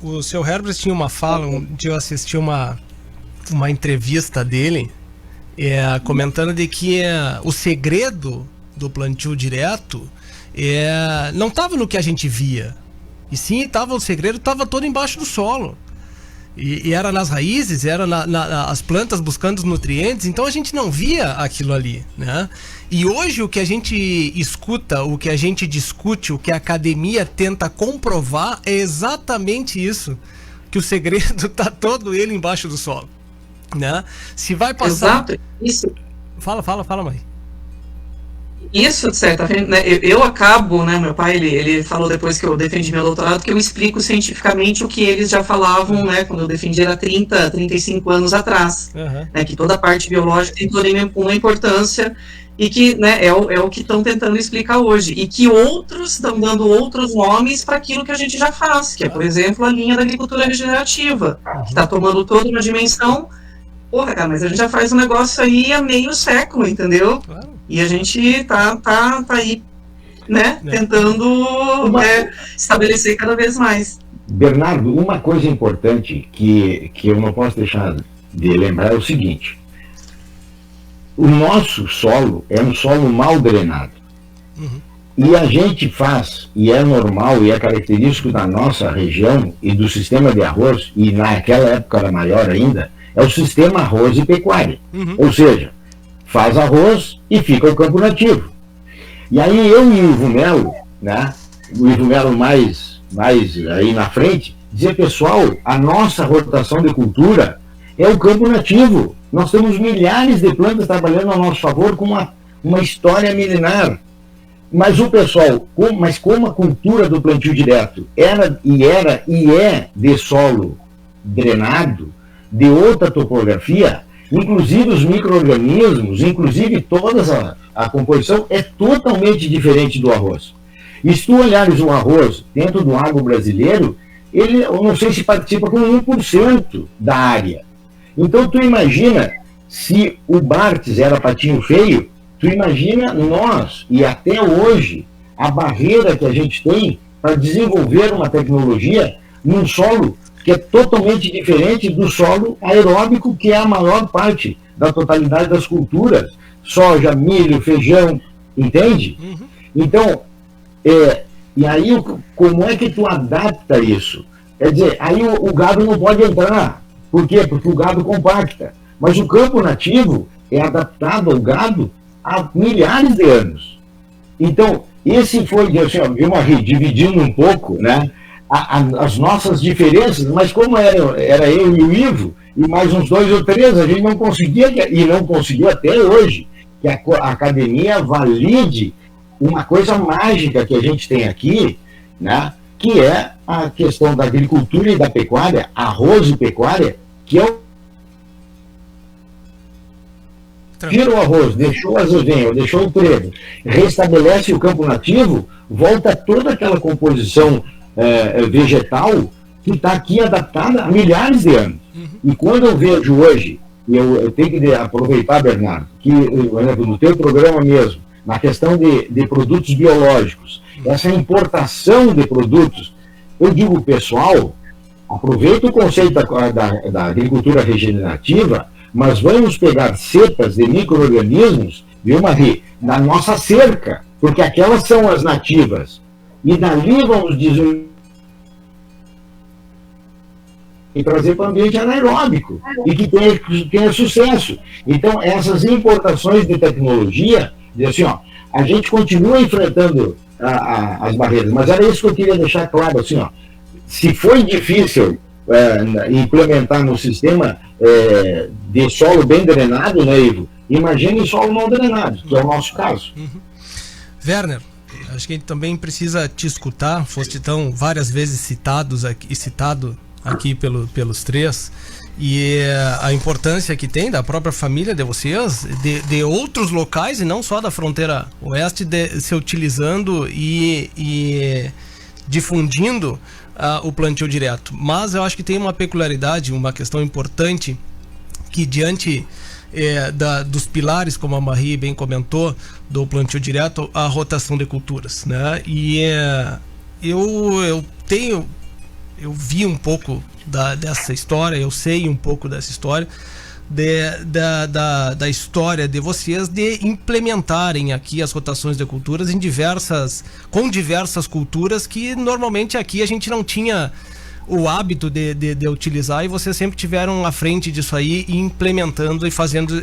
O seu Herbert tinha uma fala, um dia eu assisti uma entrevista dele, comentando de que o segredo do plantio direto não estava no que a gente via, e sim o segredo estava todo embaixo do solo, e era nas raízes, era as plantas buscando os nutrientes, então a gente não via aquilo ali, né? E hoje o que a gente escuta, o que a gente discute, o que a academia tenta comprovar é exatamente isso, que o segredo está todo ele embaixo do solo. Né? Se vai passar. Exato, isso. Fala, mãe. Isso, de certa forma, né, eu acabo, né, meu pai, ele falou depois que eu defendi meu doutorado, que eu explico cientificamente o que eles já falavam, né, quando eu defendi era 30, 35 anos atrás, né, que toda a parte biológica tem toda uma importância e que, né, é o que estão tentando explicar hoje, e que outros estão dando outros nomes para aquilo que a gente já faz, que é, por exemplo, a linha da agricultura regenerativa, que está tomando toda uma dimensão. Porra, cara, mas a gente já faz um negócio aí há meio século, entendeu? Claro. E a gente tá aí, né, tentando estabelecer cada vez mais. Bernardo, uma coisa importante que eu não posso deixar de lembrar é o seguinte: o nosso solo é um solo mal drenado. E a gente faz, e é normal, e é característico da nossa região e do sistema de arroz, e naquela época era maior ainda, é o sistema arroz e pecuária. Ou seja, faz arroz e fica o campo nativo. E aí eu e o Ivo Melo, né, o Ivo Melo mais aí na frente, dizia, pessoal, a nossa rotação de cultura é o campo nativo. Nós temos milhares de plantas trabalhando a nosso favor com uma história milenar. Mas o pessoal, como a cultura do plantio direto era e é de solo drenado, de outra topografia, inclusive os micro-organismos, inclusive toda a composição é totalmente diferente do arroz. E se tu olhares o arroz dentro do agro brasileiro, ele, eu não sei se participa com 1% da área. Então tu imagina, se o Bartz era patinho feio, tu imagina nós, e até hoje, a barreira que a gente tem para desenvolver uma tecnologia num solo que é totalmente diferente do solo aeróbico, que é a maior parte da totalidade das culturas, soja, milho, feijão, entende? Então, e aí como é que tu adapta isso? Quer dizer, aí o gado não pode entrar. Por quê? Porque o gado compacta. Mas o campo nativo é adaptado ao gado há milhares de anos. Então, esse foi, assim, dividindo um pouco, né, as nossas diferenças, mas como era eu e o Ivo, e mais uns 2 ou 3, a gente não conseguia, e não conseguiu até hoje, que a academia valide uma coisa mágica que a gente tem aqui, né, que é a questão da agricultura e da pecuária, arroz e pecuária, que é o tira o arroz, deixou a azevinha, deixou o trigo, restabelece o campo nativo, volta toda aquela composição vegetal que está aqui adaptada há milhares de anos. E quando eu vejo hoje, eu tenho que aproveitar, Bernardo, que no teu programa mesmo, na questão de produtos biológicos, essa importação de produtos, eu digo, pessoal, aproveita o conceito da agricultura regenerativa, mas vamos pegar cepas de micro-organismos, viu, Marie, na nossa cerca, porque aquelas são as nativas. E dali vamos dizer e trazer para o ambiente anaeróbico e que tenha sucesso. Então, essas importações de tecnologia, assim, ó, a gente continua enfrentando as barreiras, mas era isso que eu queria deixar claro, assim, ó, se foi difícil implementar no sistema de solo bem drenado, né, Ivo? Imagine solo não drenado, que é o nosso caso. Werner, acho que a gente também precisa te escutar, foste tão várias vezes citado aqui pelos três, e a importância que tem da própria família de vocês, de outros locais e não só da fronteira oeste, se utilizando e difundindo o plantio direto. Mas eu acho que tem uma peculiaridade, uma questão importante, que diante dos pilares, como a Marie bem comentou, do plantio direto, a rotação de culturas, né? E eu vi um pouco dessa história, eu sei um pouco dessa história, da história de vocês de implementarem aqui as rotações de culturas com diversas culturas que normalmente aqui a gente não tinha o hábito de utilizar, e vocês sempre tiveram à frente disso aí, implementando e fazendo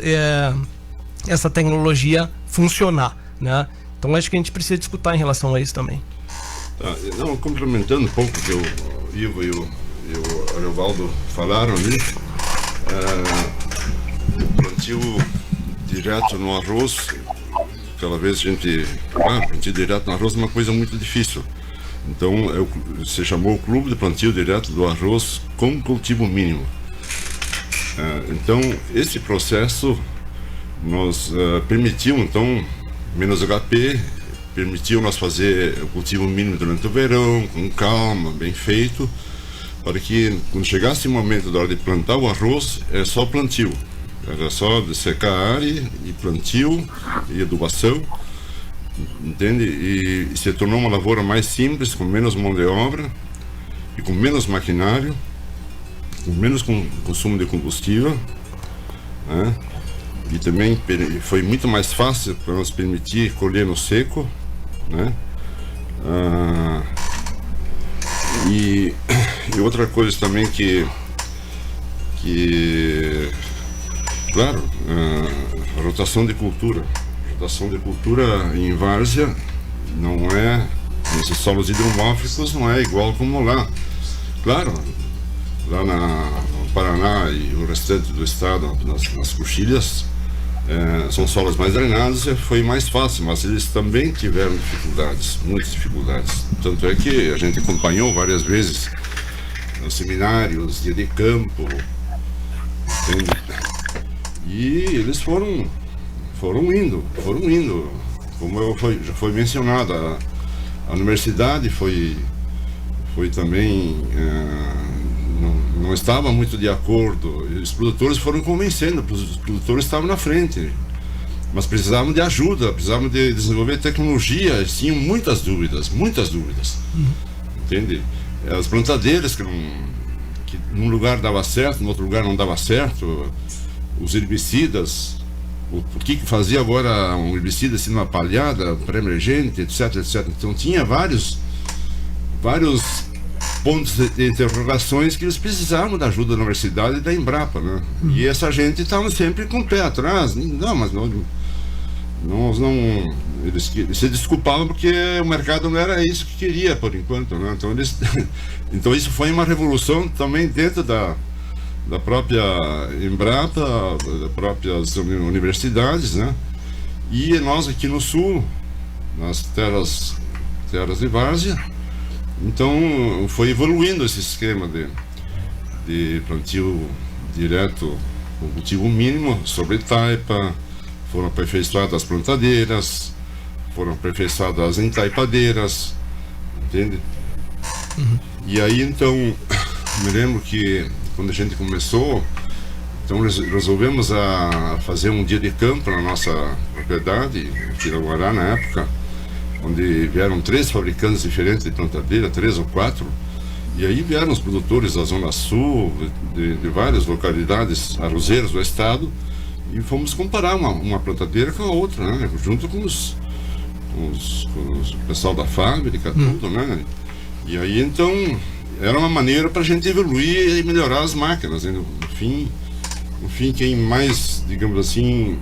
essa tecnologia funcionar, né? Então acho que a gente precisa discutir em relação a isso também. Não, complementando um pouco o que o Ivo e o Ariovaldo falaram ali, o plantio direto no arroz aquela vez a gente plantio direto no arroz é uma coisa muito difícil. Então se chamou o Clube de Plantio Direto do Arroz com Cultivo Mínimo. Então esse processo nos permitiu, então, menos HP, permitiu nós fazer o cultivo mínimo durante o verão, com calma, bem feito, para que quando chegasse o momento da hora de plantar o arroz, é só plantio. Era só secar a área e plantio e adubação, entende? E se tornou uma lavoura mais simples, com menos mão de obra e com menos maquinário, com menos consumo de combustível, né? E também foi muito mais fácil para nos permitir colher no seco, né? E outra coisa também que claro, a rotação de cultura em várzea não é, nesses solos hidromórficos não é igual como lá. Claro, lá no Paraná e o restante do estado, nas coxilhas, são solos mais drenados e foi mais fácil, mas eles também tiveram dificuldades, muitas dificuldades. Tanto é que a gente acompanhou várias vezes nos seminários, dia de campo, entende? E eles foram indo. Como já foi mencionado, a universidade foi também não estava muito de acordo. Os produtores foram convencendo, os produtores estavam na frente, mas precisavam de ajuda, precisavam de desenvolver tecnologia, tinham muitas dúvidas, entende? As plantadeiras que num lugar dava certo, no outro lugar não dava certo, os herbicidas, o que fazia agora um herbicida assim numa palhada, pré-emergente, etc. Então tinha vários pontos de interrogações que eles precisavam da ajuda da universidade e da Embrapa, né? E essa gente estava sempre com o pé atrás. Eles se desculpavam porque o mercado não era isso que queria por enquanto, né? Então isso foi uma revolução também dentro da própria Embrapa, das próprias universidades, né? E nós aqui no sul, nas terras de várzea, então foi evoluindo esse esquema de plantio direto com cultivo mínimo sobre taipa, foram aperfeiçoadas as plantadeiras, foram aperfeiçoadas as entaipadeiras, entende? E aí então, me lembro que quando a gente começou, então resolvemos fazer um dia de campo na nossa propriedade, aqui no Guará na época, onde vieram 3 fabricantes diferentes de plantadeira, 3 ou 4, e aí vieram os produtores da Zona Sul, de várias localidades arrozeiras do estado, e fomos comparar uma plantadeira com a outra, né? Junto com o pessoal da fábrica, tudo, né? E aí então era uma maneira para a gente evoluir e melhorar as máquinas, né? No fim, quem mais, digamos assim,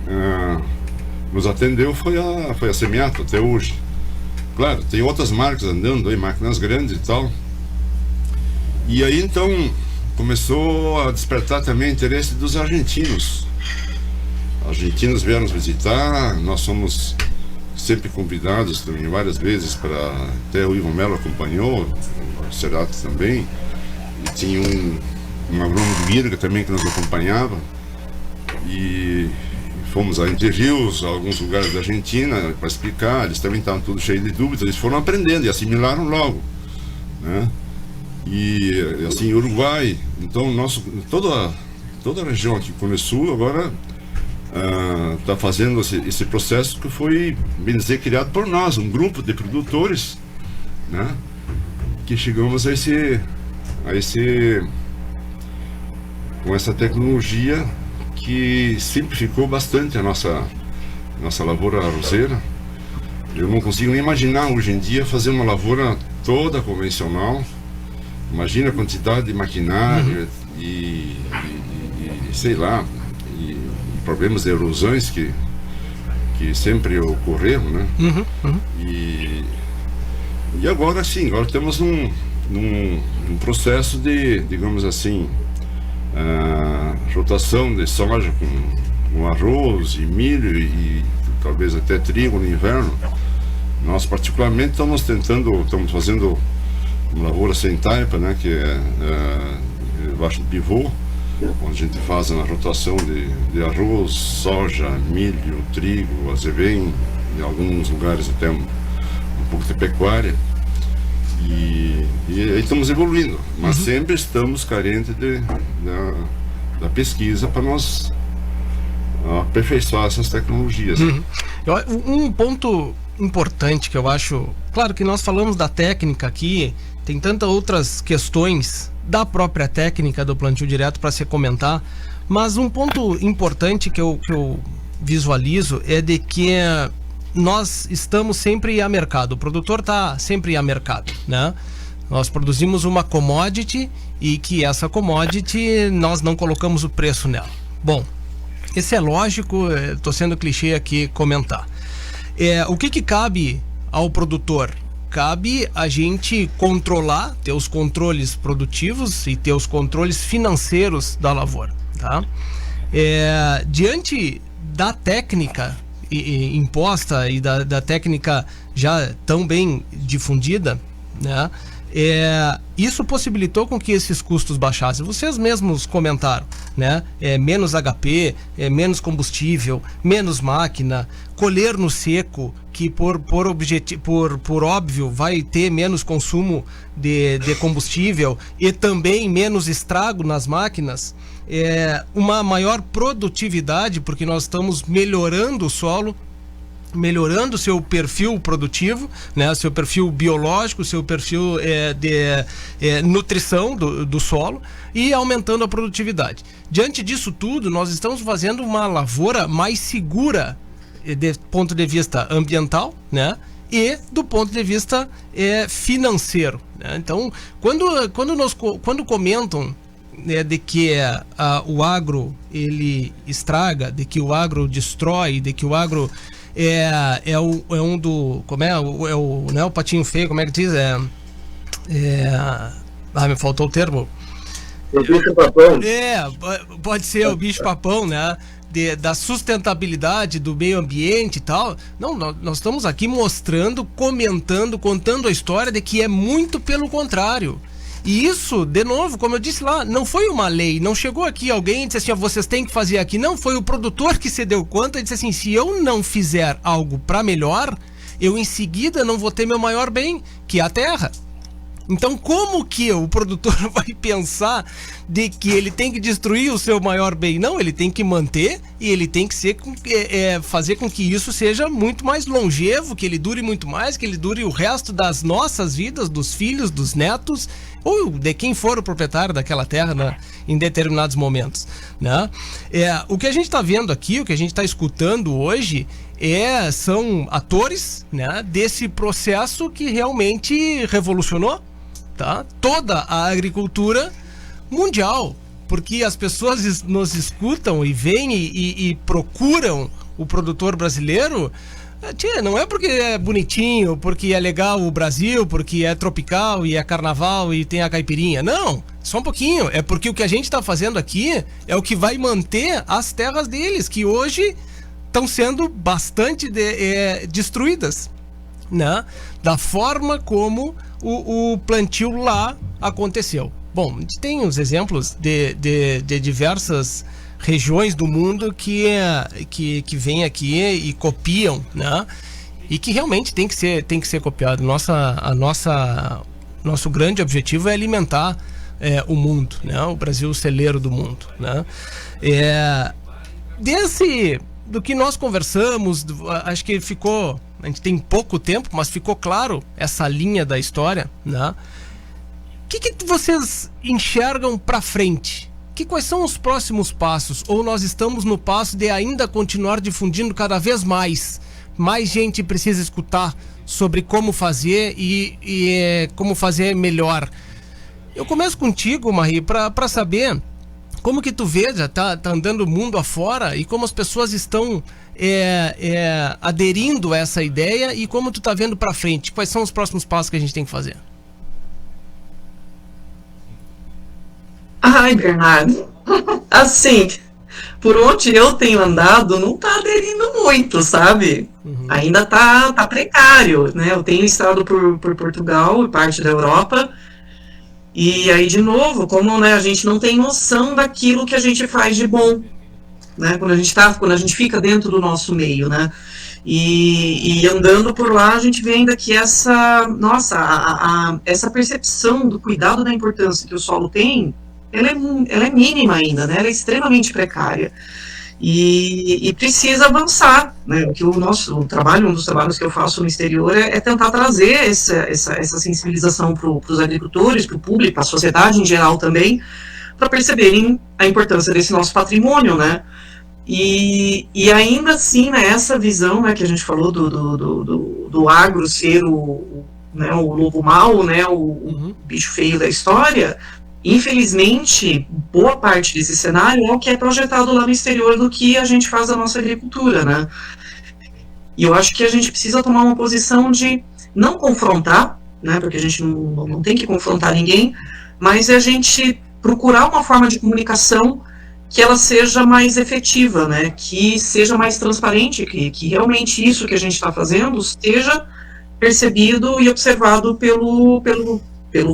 nos atendeu foi a Semiato até hoje. Claro, tem outras marcas andando aí, máquinas grandes e tal. E aí então começou a despertar também interesse dos argentinos. Argentinos vieram nos visitar, nós somos sempre convidados também várias vezes para, até o Ivo Melo acompanhou, o Cerati também, e tinha um agrônomo de Mirga também que nos acompanhava, e fomos a Entre Rios, a alguns lugares da Argentina para explicar. Eles também estavam todos cheios de dúvidas, eles foram aprendendo e assimilaram logo, né? E assim, Uruguai, então toda a região aqui com o sul agora está fazendo esse processo que foi, bem dizer, criado por nós, um grupo de produtores, né? Que chegamos com essa tecnologia que simplificou bastante a nossa lavoura arrozeira. Eu não consigo nem imaginar hoje em dia fazer uma lavoura toda convencional. Imagina a quantidade de maquinário e sei lá, e problemas de erosões que sempre ocorreram, né? E agora sim, agora estamos num processo de, digamos assim, rotação de soja com arroz e milho e talvez até trigo no inverno. Nós particularmente estamos fazendo uma lavoura sem taipa, né, que é debaixo do pivô, onde a gente faz a rotação de arroz, soja, milho, trigo, azevém, em alguns lugares até um pouco de pecuária. E aí estamos evoluindo, mas sempre estamos carentes da pesquisa para nós aperfeiçoar essas tecnologias. Um ponto importante que eu acho, claro que nós falamos da técnica aqui, tem tantas outras questões da própria técnica do plantio direto para se comentar, mas um ponto importante que eu visualizo é de que nós estamos sempre a mercado, o produtor está sempre a mercado, né? Nós produzimos uma commodity e que essa commodity nós não colocamos o preço nela. Bom, isso é lógico, estou sendo clichê aqui comentar. O que cabe ao produtor? Cabe a gente controlar, ter os controles produtivos e ter os controles financeiros da lavoura, tá? Diante da técnica imposta e da técnica já tão bem difundida, né? Isso possibilitou com que esses custos baixassem. Vocês mesmos comentaram, né? Menos HP, menos combustível, menos máquina, colher no seco, que por óbvio vai ter menos consumo de combustível e também menos estrago nas máquinas, uma maior produtividade, porque nós estamos melhorando o solo, melhorando o seu perfil produtivo, né, seu perfil biológico, seu perfil de nutrição do solo e aumentando a produtividade. Diante disso tudo, nós estamos fazendo uma lavoura mais segura do ponto de vista ambiental, né, e do ponto de vista financeiro, né? Então, quando comentam de que o agro ele estraga, de que o agro destrói, de que o agro não é o patinho feio, como é que diz? Me faltou o termo. O bicho papão. Pode ser o bicho papão, né? Da sustentabilidade do meio ambiente e tal. Não, nós estamos aqui mostrando, comentando, contando a história de que é muito pelo contrário. E isso, de novo, como eu disse lá, não foi uma lei, não chegou aqui alguém e disse assim, vocês têm que fazer aqui. Não, foi o produtor que se deu conta e disse assim, se eu não fizer algo para melhor, eu em seguida não vou ter meu maior bem, que é a terra. Então, como que o produtor vai pensar de que ele tem que destruir o seu maior bem? Não, ele tem que manter e ele tem que fazer com que isso seja muito mais longevo, que ele dure muito mais, que ele dure o resto das nossas vidas, dos filhos, dos netos, ou de quem for o proprietário daquela terra, né, em determinados momentos, né? O que a gente está vendo aqui, o que a gente está escutando hoje são atores, né, desse processo que realmente revolucionou, tá, toda a agricultura mundial, porque as pessoas nos escutam e vêm e procuram o produtor brasileiro. Não é porque é bonitinho, porque é legal o Brasil, porque é tropical e é carnaval e tem a caipirinha. Não, só um pouquinho. É porque o que a gente está fazendo aqui é o que vai manter as terras deles, que hoje estão sendo bastante destruídas, né? Da forma como o plantio lá aconteceu. Bom, a gente tem os exemplos de diversas regiões do mundo que vêm aqui e copiam, né? E que realmente tem que ser copiado. Nosso grande objetivo é alimentar o mundo, né? O Brasil, o celeiro do mundo, né? Do que nós conversamos, acho que ficou, a gente tem pouco tempo, mas ficou claro essa linha da história, né? O que vocês enxergam para frente? Quais são os próximos passos? Ou nós estamos no passo de ainda continuar difundindo cada vez mais? Mais gente precisa escutar sobre como fazer e como fazer melhor. Eu começo contigo, Marie, para saber como que tu vê, já tá andando o mundo afora e como as pessoas estão aderindo a essa ideia e como tu tá vendo para frente. Quais são os próximos passos que a gente tem que fazer? Ai, Bernardo, assim, por onde eu tenho andado, não está aderindo muito, sabe? Ainda tá precário, né? Eu tenho estado por Portugal e parte da Europa, e aí, de novo, como, né, a gente não tem noção daquilo que a gente faz de bom, né? Quando a gente fica dentro do nosso meio, né? E andando por lá, a gente vê ainda que essa percepção do cuidado, da importância que o solo tem, ela é mínima ainda, né? Ela é extremamente precária. E precisa avançar, né? O que um dos trabalhos que eu faço no exterior é tentar trazer essa sensibilização para os agricultores, para o público, para a sociedade em geral também, para perceberem a importância desse nosso patrimônio, né? E ainda assim, né, essa visão, né, que a gente falou do agro ser o lobo mau, né, o bicho feio da história. Infelizmente, boa parte desse cenário é o que é projetado lá no exterior do que a gente faz da nossa agricultura, né? E eu acho que a gente precisa tomar uma posição de não confrontar, né? Porque a gente não tem que confrontar ninguém, mas é a gente procurar uma forma de comunicação que ela seja mais efetiva, né? Que seja mais transparente, que realmente isso que a gente está fazendo seja percebido e observado pelo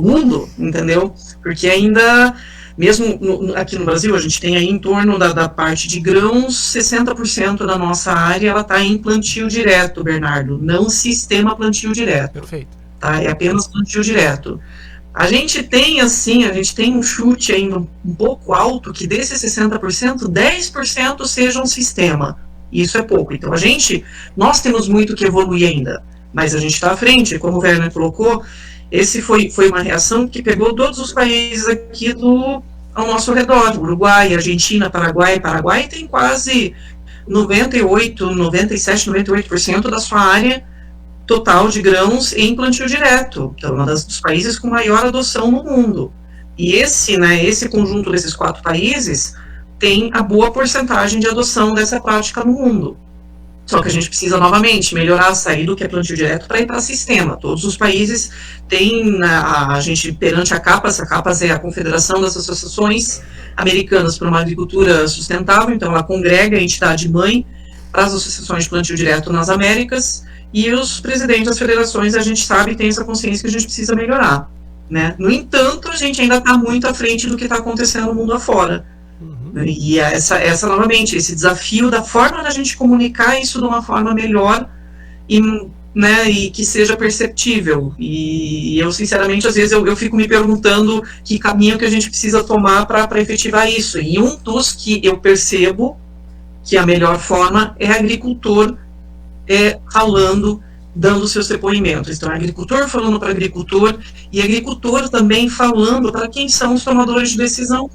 mundo, entendeu? Porque ainda, mesmo aqui no Brasil, a gente tem aí em torno da parte de grãos, 60% da nossa área ela está em plantio direto, Bernardo, não sistema plantio direto. Perfeito. Tá? É apenas plantio direto. A gente tem um chute ainda um pouco alto, que desses 60%, 10% seja um sistema. Isso é pouco. Então nós temos muito que evoluir ainda, mas a gente está à frente, como o Werner colocou. Esse foi uma reação que pegou todos os países aqui ao nosso redor, Uruguai, Argentina, Paraguai tem quase 98% da sua área total de grãos em plantio direto. Então, um dos países com maior adoção no mundo. E esse conjunto desses 4 países tem a boa porcentagem de adoção dessa prática no mundo. Só que a gente precisa, novamente, melhorar, sair do que é plantio direto para ir para sistema. Todos os países têm, a gente, perante a CAPAS é a Confederação das Associações Americanas para uma Agricultura Sustentável, então ela congrega a entidade-mãe para as associações de plantio direto nas Américas, e os presidentes das federações, a gente sabe, tem essa consciência que a gente precisa melhorar, né? No entanto, a gente ainda está muito à frente do que está acontecendo no mundo afora. E essa novamente, esse desafio da forma da gente comunicar isso de uma forma melhor e que seja perceptível. E eu, sinceramente, às vezes eu fico me perguntando que caminho que a gente precisa tomar para efetivar isso. E um dos que eu percebo que a melhor forma é agricultor falando, dando seus depoimentos. Então, agricultor falando para agricultor, e agricultor também falando para quem são os tomadores de decisão,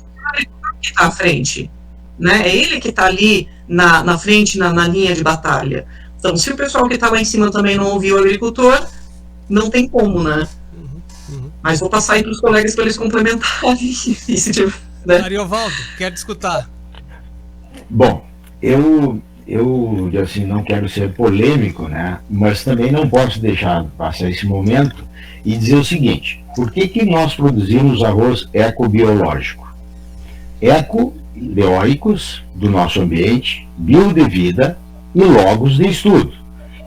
que está à frente, né? É ele que está ali na frente, na linha de batalha. Então, se o pessoal que está lá em cima também não ouviu o agricultor, não tem como, né? Mas vou passar aí para os colegas para eles complementarem. Né? Ariovaldo, quero te escutar. Bom, eu assim, não quero ser polêmico, né? Mas também não posso deixar passar esse momento e dizer o seguinte: por que nós produzimos arroz ecobiológico? Eco-leóicos do nosso ambiente, bio de vida e logos de estudo.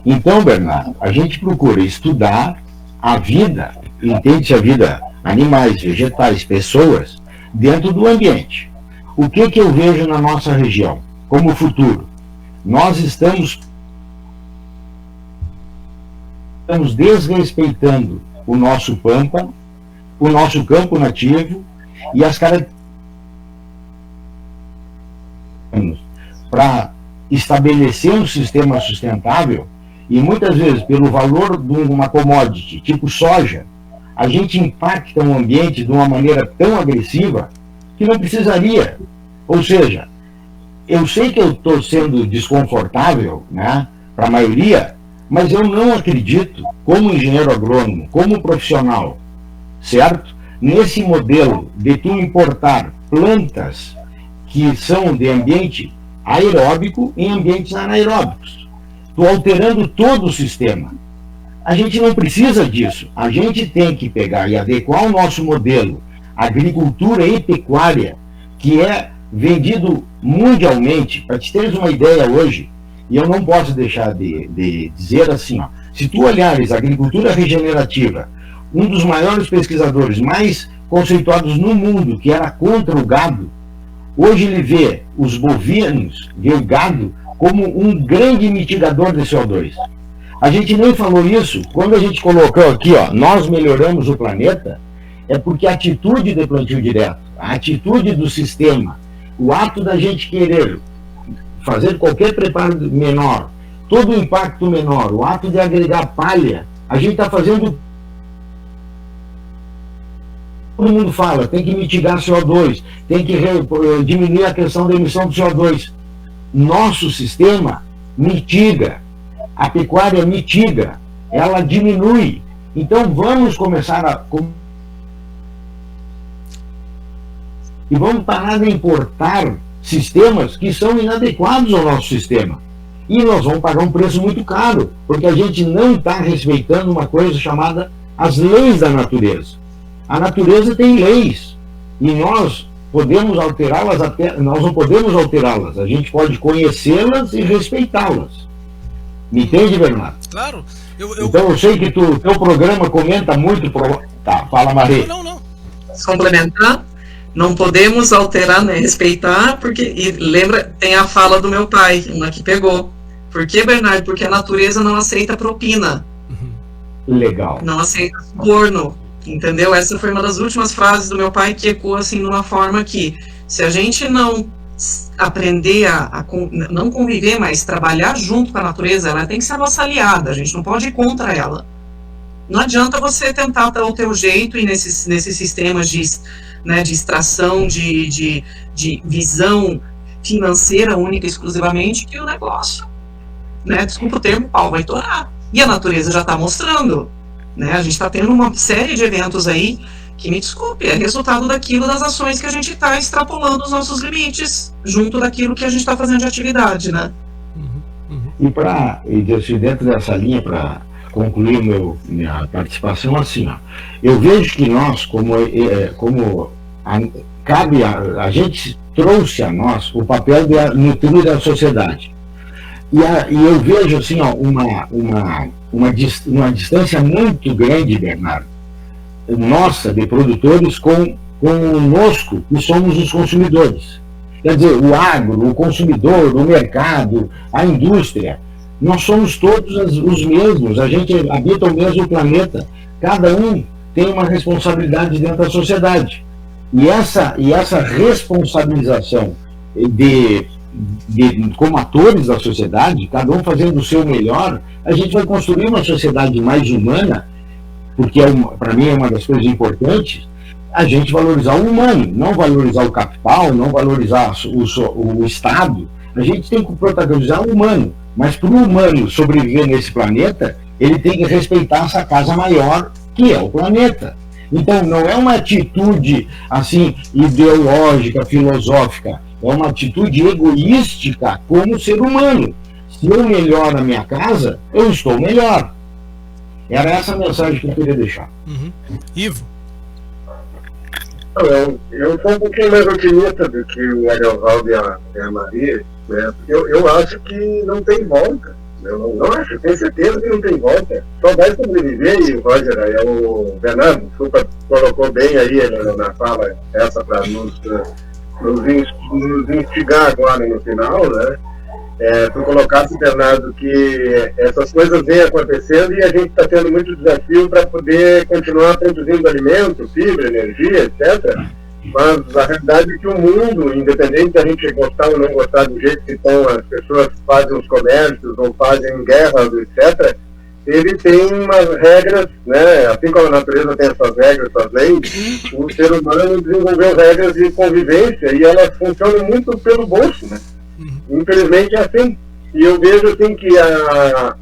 Então, Bernardo, a gente procura estudar a vida, entende-se a vida, animais, vegetais, pessoas, dentro do ambiente. O que eu vejo na nossa região como futuro? Nós estamos desrespeitando o nosso pampa, o nosso campo nativo e as características para estabelecer um sistema sustentável, e muitas vezes pelo valor de uma commodity tipo soja, a gente impacta o ambiente de uma maneira tão agressiva que não precisaria. Ou seja, eu sei que eu estou sendo desconfortável, né, para a maioria, mas eu não acredito, como engenheiro agrônomo, como profissional, certo? Nesse modelo de tu importar plantas que são de ambiente aeróbico em ambientes anaeróbicos. Estou alterando todo o sistema. A gente não precisa disso. A gente tem que pegar e adequar o nosso modelo agricultura e pecuária, que é vendido mundialmente. Para te teres uma ideia hoje, e eu não posso deixar de dizer assim, ó, se tu olhares a agricultura regenerativa, um dos maiores pesquisadores mais conceituados no mundo, que era contra o gado, hoje ele vê os bovinos, vê o gado como um grande mitigador de CO2. A gente nem falou isso, quando a gente colocou aqui, ó, nós melhoramos o planeta, é porque a atitude de plantio direto, a atitude do sistema, o ato da gente querer fazer qualquer preparo menor, todo o impacto menor, o ato de agregar palha, a gente está fazendo. Todo mundo fala, tem que mitigar CO2, tem que diminuir a questão da emissão de CO2. Nosso sistema mitiga, a pecuária mitiga, ela diminui. Então vamos começar a... E vamos parar de importar sistemas que são inadequados ao nosso sistema. E nós vamos pagar um preço muito caro, porque a gente não está respeitando uma coisa chamada as leis da natureza. A natureza tem leis, e nós podemos alterá-las, nós não podemos alterá-las, a gente pode conhecê-las e respeitá-las. Me entende, Bernardo? Claro. Então eu sei que teu programa comenta muito... Tá, fala, Maria. Não. Complementar, não podemos alterar nem respeitar, porque, e lembra, tem a fala do meu pai, uma que pegou. Por que, Bernardo? Porque a natureza não aceita propina. Legal. Não aceita suborno. Entendeu? Essa foi uma das últimas frases do meu pai que ecoa assim de uma forma que, se a gente não aprender a não conviver, mas trabalhar junto com a natureza, ela tem que ser a nossa aliada, a gente não pode ir contra ela. Não adianta você tentar dar o teu jeito e nesses sistemas de extração, de visão financeira única e exclusivamente, que o negócio, desculpa o termo, o pau vai torar. E a natureza já está mostrando. A gente está tendo uma série de eventos aí que, me desculpe, é resultado daquilo, das ações que a gente está extrapolando os nossos limites, junto daquilo que a gente está fazendo de atividade, né? E dentro dessa linha, para concluir minha participação, assim, ó, eu vejo que nós, a gente trouxe a nós o papel de nutrir a sociedade. E eu vejo assim, ó, uma distância muito grande, Bernardo, nossa, de produtores conosco, que somos os consumidores. Quer dizer, o agro, o consumidor, o mercado, a indústria, nós somos todos os mesmos, a gente habita o mesmo planeta, cada um tem uma responsabilidade dentro da sociedade. E essa responsabilização como atores da sociedade, cada um fazendo o seu melhor, a gente vai construir uma sociedade mais humana, porque para mim é uma das coisas importantes, a gente valorizar o humano, não valorizar o capital, não valorizar o Estado. A gente tem que protagonizar o humano, mas para o humano sobreviver nesse planeta, ele tem que respeitar essa casa maior, que é o planeta. Então não é uma atitude assim ideológica, filosófica, é uma atitude egoística como ser humano. Se eu melhoro a minha casa, eu estou melhor. Era essa a mensagem que eu queria deixar. Ivo? Eu sou um pouquinho mais otimista do que o Ariovaldo e a Maria, né? Eu acho que não tem volta. Eu não acho, tenho certeza que não tem volta. Só vai sobreviver, e o Roger, o Bernardo, desculpa, colocou bem aí na fala essa para nos instigar agora no final, né? Tu colocasse, Bernardo, que essas coisas vêm acontecendo e a gente está tendo muito desafio para poder continuar produzindo alimento, fibra, energia, etc. Mas a realidade é que o mundo, independente da gente gostar ou não gostar do jeito que estão, as pessoas fazem os comércios ou fazem guerras, etc., ele tem umas regras, né? Assim como a natureza tem essas regras, essas leis, o ser humano desenvolveu regras de convivência e elas funcionam muito pelo bolso, né? Infelizmente é assim. E eu vejo assim que a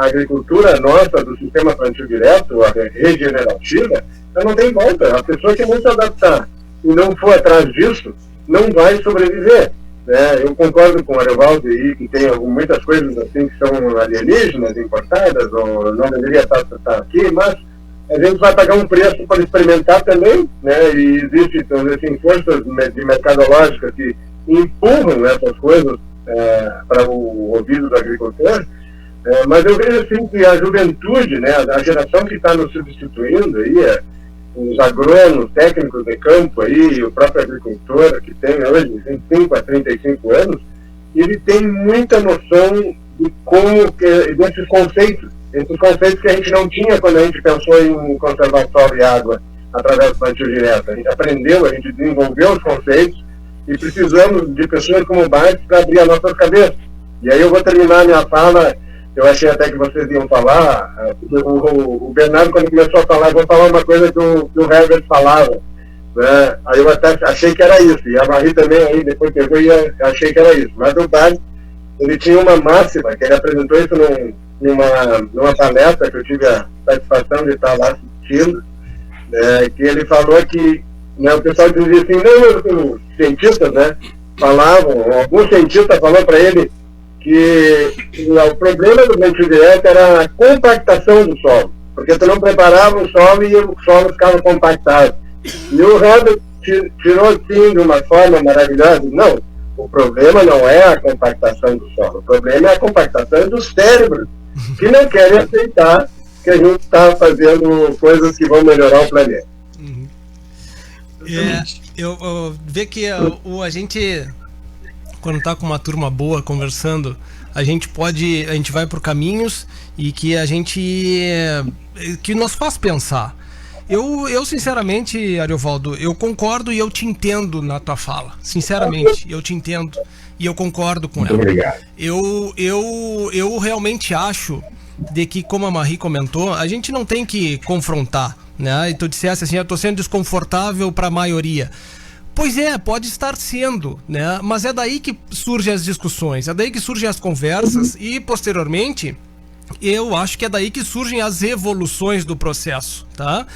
agricultura nossa, do sistema plantio direto, a regenerativa, ela não tem volta. A pessoa que não se adaptar e não for atrás disso, não vai sobreviver. Eu concordo com o Ariovaldo aí, que tem muitas coisas assim que são alienígenas, importadas, ou não deveria estar aqui, mas a gente vai pagar um preço para experimentar também, né? E existe, então, assim, forças de mercadológicas que empurram essas coisas para o ouvido do agricultor, mas eu vejo assim que a juventude, né, a geração que está nos substituindo aí, os agrônomos, técnicos de campo aí, o próprio agricultor que tem hoje 25 a 35 anos, ele tem muita noção de como desses conceitos, esses conceitos que a gente não tinha quando a gente pensou em conservar solo e água através do plantio direto. A gente aprendeu, a gente desenvolveu os conceitos e precisamos de pessoas como o Bart para abrir as nossas cabeças. E aí eu vou terminar a minha fala, eu achei até que vocês iam falar, o Bernardo, quando começou a falar, eu vou falar uma coisa que o Herbert falava, né? Aí eu até achei que era isso, e a Marie também, aí depois pegou e achei que era isso. Mas o Bart, ele tinha uma máxima, que ele apresentou isso numa palestra que eu tive a satisfação de estar lá assistindo, que ele falou que, né, o pessoal dizia assim, não, os cientistas, né, falavam, algum cientista falou para ele que o problema do plantio direto era a compactação do solo, porque tu não preparava o solo e o solo ficava compactado. E o Herbert tirou assim de uma forma maravilhosa. Não, o problema não é a compactação do solo, o problema é a compactação dos cérebros, que não querem aceitar que a gente está fazendo coisas que vão melhorar o planeta. Eu vejo que a gente, quando está com uma turma boa conversando, a gente vai por caminhos e que que nos faz pensar. Eu sinceramente, Ariovaldo, eu concordo e eu te entendo na tua fala. Sinceramente, eu te entendo e eu concordo com ela. Muito obrigado. Eu realmente acho de que, como a Marie comentou, a gente não tem que confrontar, né? E tu dissesse assim, eu tô sendo desconfortável para a maioria. Pois é, pode estar sendo, né? Mas é daí que surgem as discussões, é daí que surgem as conversas e, posteriormente, eu acho que é daí que surgem as evoluções do processo, tá?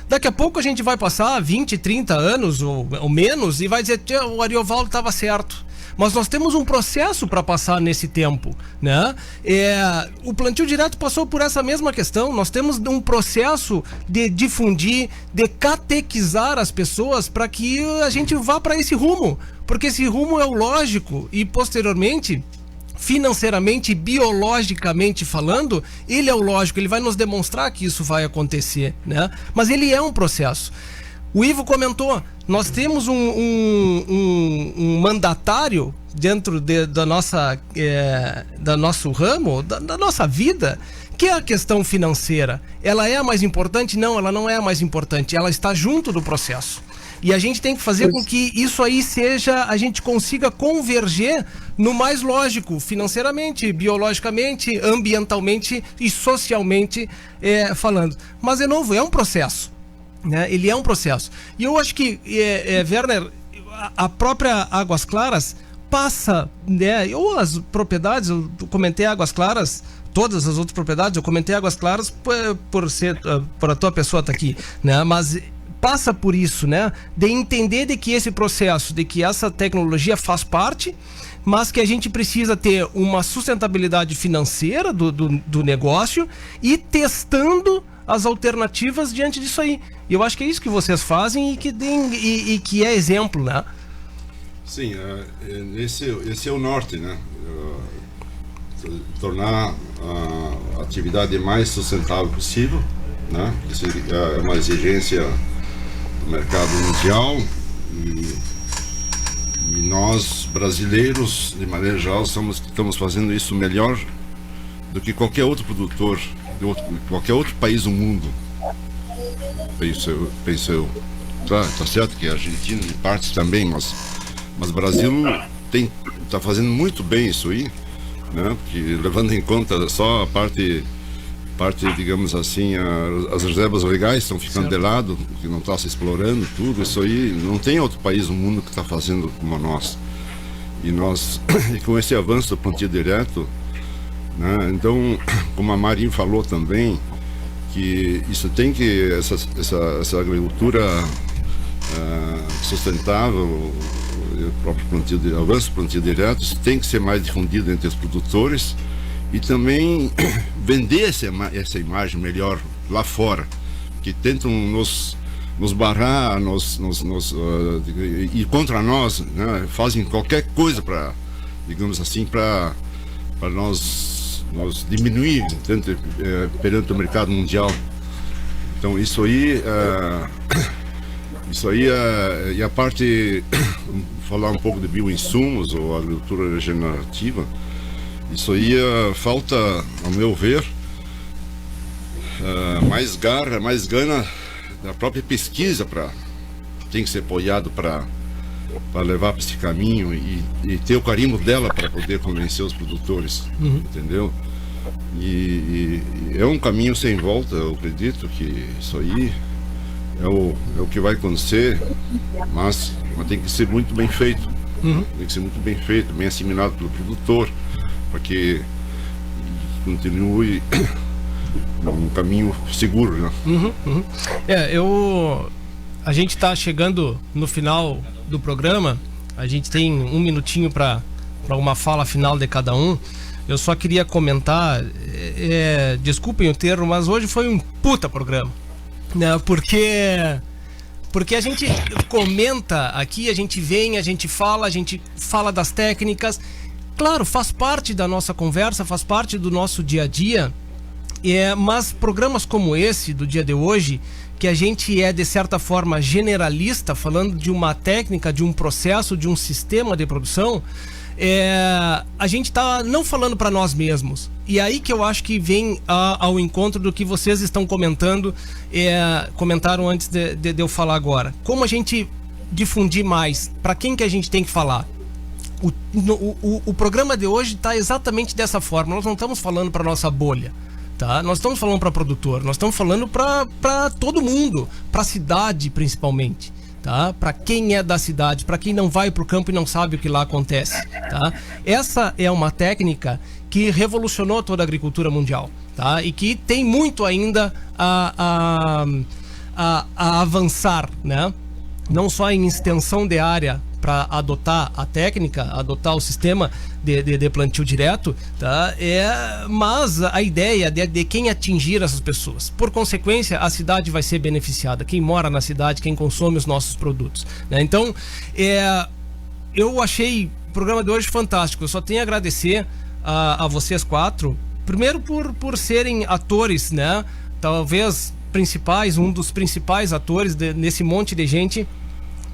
Daqui a pouco a gente vai passar 20, 30 anos ou menos e vai dizer, o Ariovaldo estava certo. Mas nós temos um processo para passar nesse tempo, né? O plantio direto passou por essa mesma questão. Nós temos um processo de difundir, de catequizar as pessoas para que a gente vá para esse rumo, porque esse rumo é o lógico e, posteriormente, financeiramente, biologicamente falando, ele é o lógico, ele vai nos demonstrar que isso vai acontecer, né? Mas ele é um processo. O Ivo comentou, nós temos um mandatário dentro do nosso ramo, da nossa vida, que é a questão financeira. Ela é a mais importante? Não, ela não é a mais importante, ela está junto do processo. E a gente tem que fazer com que isso aí a gente consiga converger no mais lógico, financeiramente, biologicamente, ambientalmente e socialmente falando. Mas, de novo, é um processo, né? Ele é um processo. E eu acho que, Werner, a própria Águas Claras passa, né? Ou as propriedades, eu comentei Águas Claras, todas as outras propriedades, eu comentei Águas Claras por a tua pessoa estar aqui, né? Mas passa por isso, né? De entender de que esse processo, de que essa tecnologia faz parte, mas que a gente precisa ter uma sustentabilidade financeira do negócio e testando as alternativas diante disso aí. E eu acho que é isso que vocês fazem e que é exemplo, né? Sim, esse é o norte, né? Tornar a atividade mais sustentável possível, né? Isso é uma exigência do mercado mundial e nós, brasileiros, de maneira geral, estamos fazendo isso melhor do que qualquer outro produtor, qualquer outro país do mundo. Penso eu. Tá certo que a Argentina, em partes também, mas o Brasil está fazendo muito bem isso aí, né? Porque, levando em conta só a parte, digamos assim, as reservas legais estão ficando de lado, que não está se explorando tudo, isso aí não tem outro país no mundo que está fazendo como nós. E com esse avanço do plantio direto, né, então, como a Marinho falou também, que isso tem que, essa agricultura sustentável, o próprio avanço do plantio direto, isso tem que ser mais difundido entre os produtores e também vender essa imagem melhor lá fora, que tentam nos barrar, ir contra nós, né? Fazem qualquer coisa para, digamos assim, para nós diminuir perante o mercado mundial. Então isso aí e a parte, falar um pouco de bioinsumos ou agricultura regenerativa, isso aí falta, ao meu ver, mais garra, mais gana da própria pesquisa, tem que ser apoiado para levar para esse caminho e ter o carimbo dela para poder convencer os produtores, entendeu? E é um caminho sem volta. Eu acredito que isso aí é o que vai acontecer, mas tem que ser muito bem feito. Tem que ser muito bem feito, bem assimilado pelo produtor, para que continue um caminho seguro, né? A gente está chegando no final do programa. A gente tem um minutinho para uma fala final de cada um. Eu só queria comentar, desculpem o termo, mas hoje foi um puta programa, né? Porque a gente comenta aqui, a gente vem, a gente fala das técnicas. Claro, faz parte da nossa conversa, faz parte do nosso dia a dia. Mas programas como esse, do dia de hoje, que a gente de certa forma generalista, falando de uma técnica, de um processo, de um sistema de produção, a gente está não falando para nós mesmos. E aí que eu acho que vem ao encontro do que vocês estão comentando, comentaram antes de eu falar agora. Como a gente difundir mais? Para quem que a gente tem que falar? O programa de hoje está exatamente dessa forma. Nós não estamos falando para nossa bolha, tá? Nós estamos falando para produtor, nós estamos falando para todo mundo, para a cidade principalmente, tá? Para quem é da cidade, para quem não vai para o campo e não sabe o que lá acontece, tá? Essa é uma técnica que revolucionou toda a agricultura mundial, tá? E que tem muito ainda a avançar, né? Não só em extensão de área para adotar a técnica, adotar o sistema de plantio direto, tá? Mas a ideia de quem atingir essas pessoas. Por consequência, a cidade vai ser beneficiada, quem mora na cidade, quem consome os nossos produtos, né? Então, eu achei o programa de hoje fantástico. Eu só tenho a agradecer a vocês quatro, primeiro por serem atores, né? Talvez principais, um dos principais atores nesse monte de gente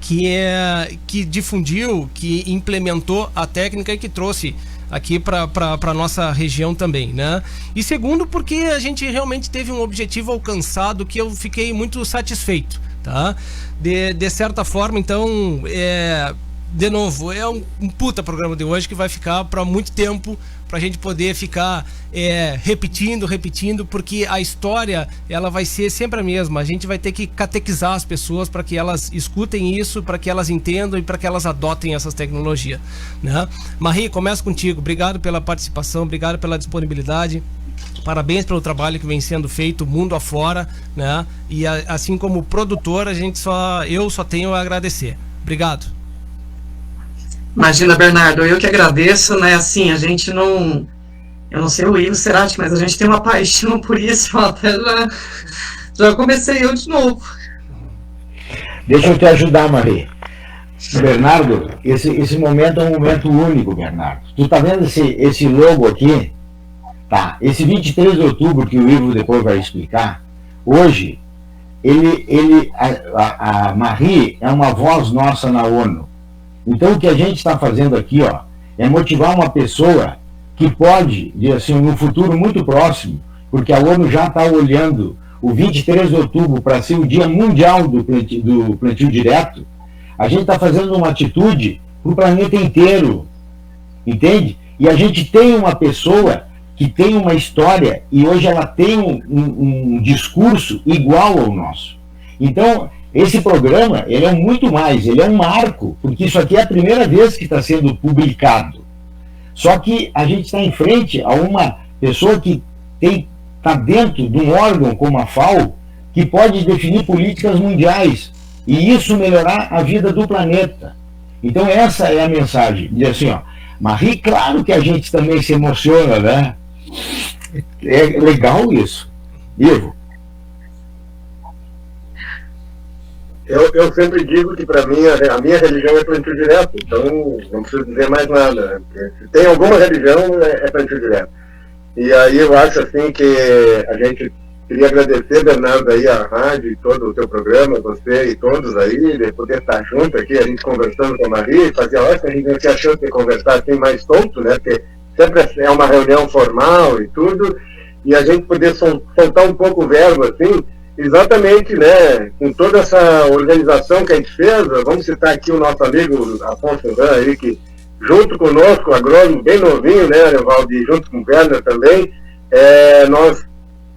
que difundiu, que implementou a técnica e que trouxe aqui para nossa região também, né? E segundo, porque a gente realmente teve um objetivo alcançado que eu fiquei muito satisfeito, tá? De certa forma, então, de novo, é um puta programa de hoje que vai ficar para muito tempo, pra gente poder ficar repetindo, porque a história, ela vai ser sempre a mesma. A gente vai ter que catequizar as pessoas para que elas escutem isso, para que elas entendam e para que elas adotem essas tecnologias, né? Marie, começa contigo. Obrigado pela participação, obrigado pela disponibilidade. Parabéns pelo trabalho que vem sendo feito mundo afora, né? E assim como produtor, eu só tenho a agradecer. Obrigado. Imagina, Bernardo, eu que agradeço, né? Assim, a gente não... Eu não sei o Ivo Cerati, mas a gente tem uma paixão por isso. Até já comecei eu de novo. Deixa eu te ajudar, Marie. Bernardo, esse momento é um momento único, Bernardo. Tu tá vendo esse logo aqui? Tá. Esse 23 de outubro, que o Ivo depois vai explicar, hoje, a Marie é uma voz nossa na ONU. Então, o que a gente está fazendo aqui, ó, é motivar uma pessoa que pode, assim, no futuro muito próximo, porque a ONU já está olhando o 23 de outubro para ser o Dia Mundial do plantio direto. A gente está fazendo uma atitude para o planeta inteiro, entende? E a gente tem uma pessoa que tem uma história e hoje ela tem um discurso igual ao nosso. Então, esse programa, ele é muito mais, ele é um marco, porque isso aqui é a primeira vez que está sendo publicado. Só que a gente está em frente a uma pessoa que está dentro de um órgão como a FAO, que pode definir políticas mundiais, e isso melhorar a vida do planeta. Então essa é a mensagem, diz assim, ó, Marie, claro que a gente também se emociona, né? É legal isso. Ivo? Eu sempre digo que para mim a minha religião é plantio direto, então não preciso dizer mais nada, né? Se tem alguma religião é plantio direto. E aí eu acho assim que a gente queria agradecer, Bernardo, aí a rádio e todo o teu programa, você e todos aí, de poder estar junto aqui, a gente conversando com a Maria, e fazia hora que a gente não tinha chance de conversar assim mais solto, né? Porque sempre é uma reunião formal e tudo, e a gente poder soltar um pouco o verbo assim, exatamente, né, com toda essa organização que a gente fez. Vamos citar aqui o nosso amigo Afonso André aí, que junto conosco, agrônomo bem novinho, né, Valdir, junto com o Werner também, nós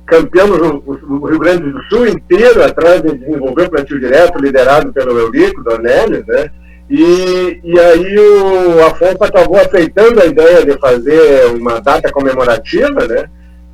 campeamos o Rio Grande do Sul inteiro atrás de desenvolver o plantio direto, liderado pelo Eurico Dornelles, né, e aí o Afonso acabou aceitando a ideia de fazer uma data comemorativa, né.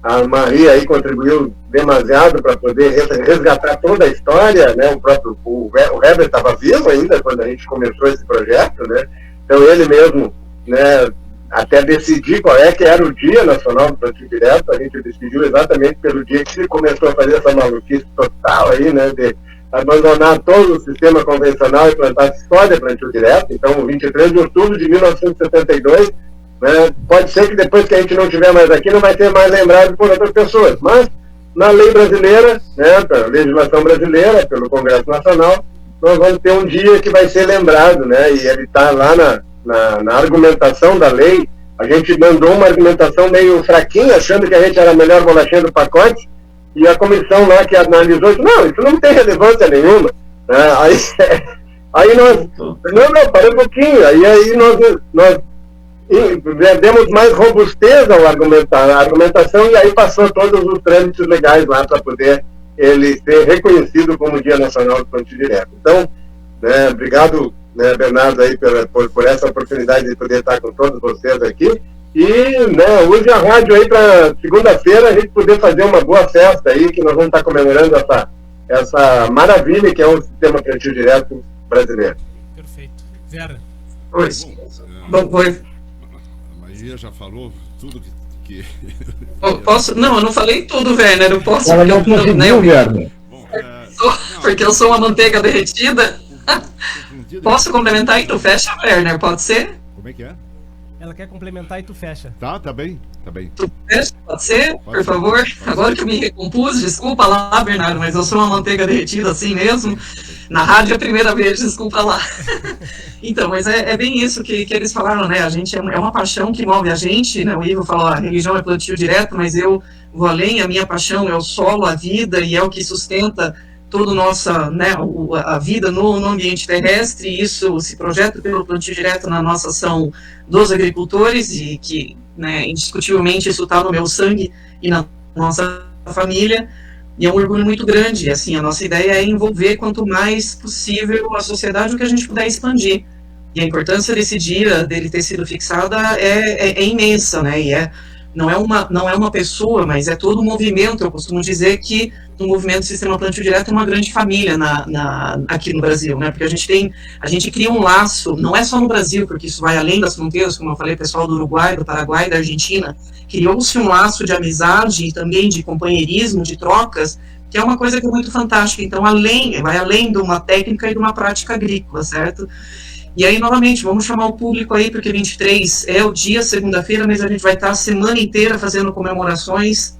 A Maria aí contribuiu demasiado para poder resgatar toda a história, né? O Herbert estava vivo ainda quando a gente começou esse projeto, né? Então ele mesmo, né, até decidir qual que era o Dia Nacional do Plantio Direto, a gente decidiu exatamente pelo dia que ele começou a fazer essa maluquice total aí, né? De abandonar todo o sistema convencional e plantar só de plantio direto. Então, 23 de outubro de 1972, né, pode ser que depois que a gente não estiver mais aqui, não vai ser mais lembrado por outras pessoas, mas na lei brasileira, né, pela legislação brasileira, pelo Congresso Nacional, nós vamos ter um dia que vai ser lembrado, né, e ele está lá na argumentação da lei. A gente mandou uma argumentação meio fraquinha, achando que a gente era a melhor bolachinha do pacote, e a comissão lá que analisou disse, não, isso não tem relevância nenhuma. Aí nós, não, para um pouquinho, aí nós demos mais robustez ao a argumentação, e aí passou todos os trâmites legais lá para poder ele ser reconhecido como Dia Nacional do Plantio Direto. Então, né, obrigado, né, Bernardo, aí por essa oportunidade de poder estar com todos vocês aqui, e, né, use a rádio aí para segunda-feira a gente poder fazer uma boa festa aí, que nós vamos estar comemorando essa maravilha que é o sistema plantio direto brasileiro. Perfeito. Vera. Oi. Oi. Maria já falou tudo que... Posso? Não, eu não falei tudo, Werner. Eu posso. Ela não conseguiu, Werner. Porque eu sou uma manteiga derretida. Posso complementar e tu fecha, Werner? Pode ser? Como é que é? Ela quer complementar e tu fecha. Tá bem. Tu fecha? Pode ser? Por favor? Agora que eu me recompus, desculpa lá, Bernardo, mas eu sou uma manteiga derretida assim mesmo. Na rádio é a primeira vez, desculpa lá. Então, mas é bem isso que eles falaram, né? A gente é uma paixão que move a gente, né? O Ivo falou, a religião é plantio direto, mas eu vou além, a minha paixão é o solo, a vida, e é o que sustenta toda né, a vida no ambiente terrestre, e isso se projeta pelo plantio direto na nossa ação dos agricultores, e que, né, indiscutivelmente isso está no meu sangue e na nossa família, e é um orgulho muito grande. Assim, a nossa ideia é envolver quanto mais possível a sociedade, o que a gente puder expandir, e a importância desse dia, dele ter sido fixada, é imensa, né, e não é uma pessoa, mas é todo um movimento. Eu costumo dizer que o movimento Sistema Plantio Direto é uma grande família aqui no Brasil, né? Porque a gente cria um laço, não é só no Brasil, porque isso vai além das fronteiras, como eu falei, pessoal do Uruguai, do Paraguai, da Argentina, criou-se um laço de amizade e também de companheirismo, de trocas, que é uma coisa que é muito fantástica. Então, vai além de uma técnica e de uma prática agrícola, certo? E aí, novamente, vamos chamar o público aí, porque 23 é o dia, segunda-feira, mas a gente vai estar a semana inteira fazendo comemorações.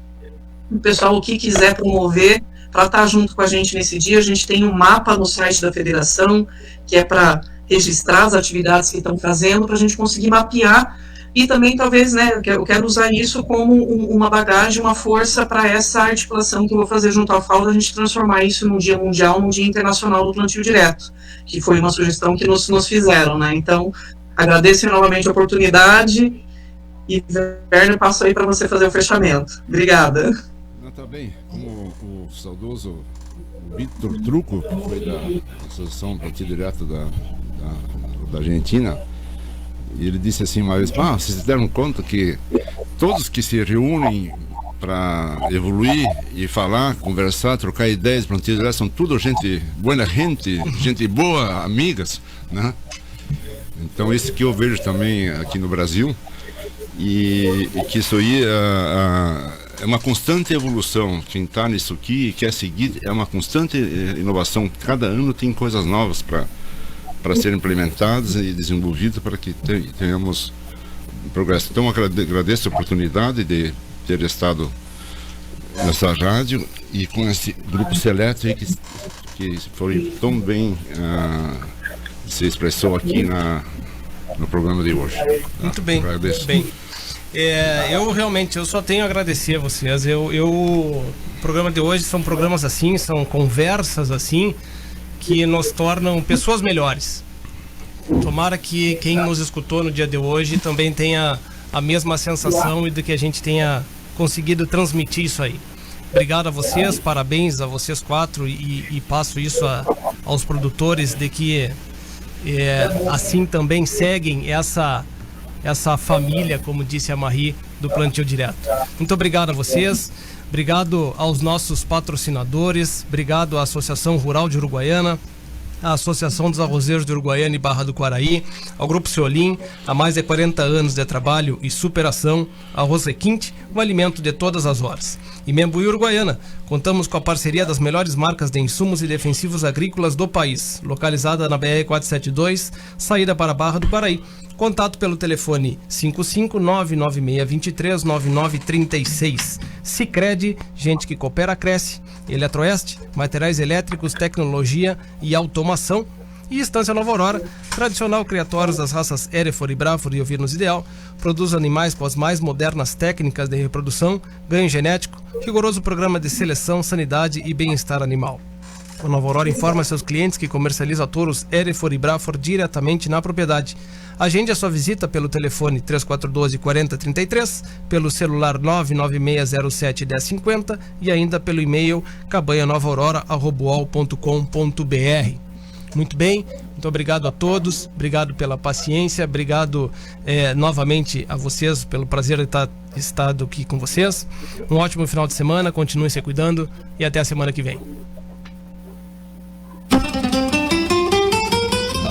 O pessoal, o que quiser promover, para estar junto com a gente nesse dia, a gente tem um mapa no site da federação, que é para registrar as atividades que estão fazendo, para a gente conseguir mapear, e também, talvez, né, eu quero usar isso como uma bagagem, uma força para essa articulação que eu vou fazer junto ao FAO, a gente transformar isso num dia mundial, num dia internacional do plantio direto, que foi uma sugestão que nos fizeram, né? Então, agradeço novamente a oportunidade, e, Werner, passo aí para você fazer o fechamento. Obrigada. Tá bem, como o saudoso Vitor Truco, que foi da Associação Plantio Direto da Argentina, e ele disse assim uma vez, vocês se deram conta que todos que se reúnem para evoluir e falar, conversar, trocar ideias, plantio direto, são tudo gente boa, amigas, né? Então isso que eu vejo também aqui no Brasil, e que isso aí é uma constante evolução. Quem está nisso aqui e quer seguir, é uma constante inovação. Cada ano tem coisas novas para serem implementadas e desenvolvidas para que tenhamos progresso. Então, agradeço a oportunidade de ter estado nessa rádio e com esse grupo seleto aí que foi tão bem se expressou aqui no programa de hoje. Muito bem, agradeço. Muito bem. Eu só tenho a agradecer a vocês. O programa de hoje são programas assim, são conversas assim, que nos tornam pessoas melhores. Tomara que quem nos escutou no dia de hoje também tenha a mesma sensação e de que a gente tenha conseguido transmitir isso aí. Obrigado a vocês, parabéns a vocês 4 e passo isso aos produtores de que assim também seguem essa família, como disse a Marie, do Plantio Direto. Muito obrigado a vocês, obrigado aos nossos patrocinadores, obrigado à Associação Rural de Uruguaiana, à Associação dos Arrozeiros de Uruguaiana e Barra do Quaraí, ao Grupo Ceolim, há mais de 40 anos de trabalho e superação, Arroz Requinte, um alimento de todas as horas. E Membuí Uruguaiana, contamos com a parceria das melhores marcas de insumos e defensivos agrícolas do país, localizada na BR-472, saída para Barra do Quaraí. Contato pelo telefone 55996239936. Sicredi, gente que coopera cresce. Eletroeste, materiais elétricos, tecnologia e automação. E Estância Nova Aurora, tradicional criatórios das raças Hereford, Braford e Ovinos Ideal, produz animais com as mais modernas técnicas de reprodução, ganho genético, rigoroso programa de seleção, sanidade e bem-estar animal. A Nova Aurora informa seus clientes que comercializa touros Hereford e Braford diretamente na propriedade. Agende a sua visita pelo telefone 3412-4033, pelo celular 99607-1050 e ainda pelo e-mail cabanhanovaaurora@uol.com.br. Muito bem, muito obrigado a todos, obrigado pela paciência, obrigado novamente a vocês pelo prazer de estar estado aqui com vocês. Um ótimo final de semana, continuem se cuidando e até a semana que vem.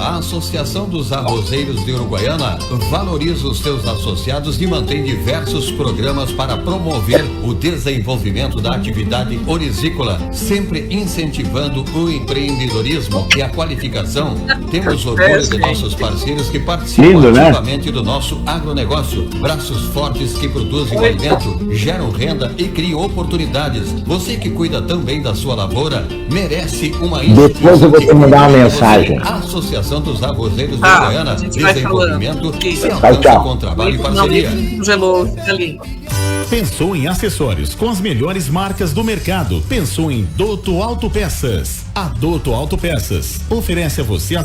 A Associação dos Arrozeiros de Uruguaiana valoriza os seus associados e mantém diversos programas para promover o desenvolvimento da atividade orizícola, sempre incentivando o empreendedorismo e a qualificação. Temos orgulho de nossos parceiros que participam ativamente do nosso agronegócio. Braços fortes que produzem o alimento, geram renda e criam oportunidades. Você que cuida também da sua lavoura, merece uma Depois eu vou te mandar uma mensagem. A Associação dos Arrozeiros de Uruguaiana, desenvolvimento, tchau. com trabalho e parceria. Pensou em acessórios com as melhores marcas do mercado? Pensou em Dotto Autopeças? A Dotto Autopeças oferece a você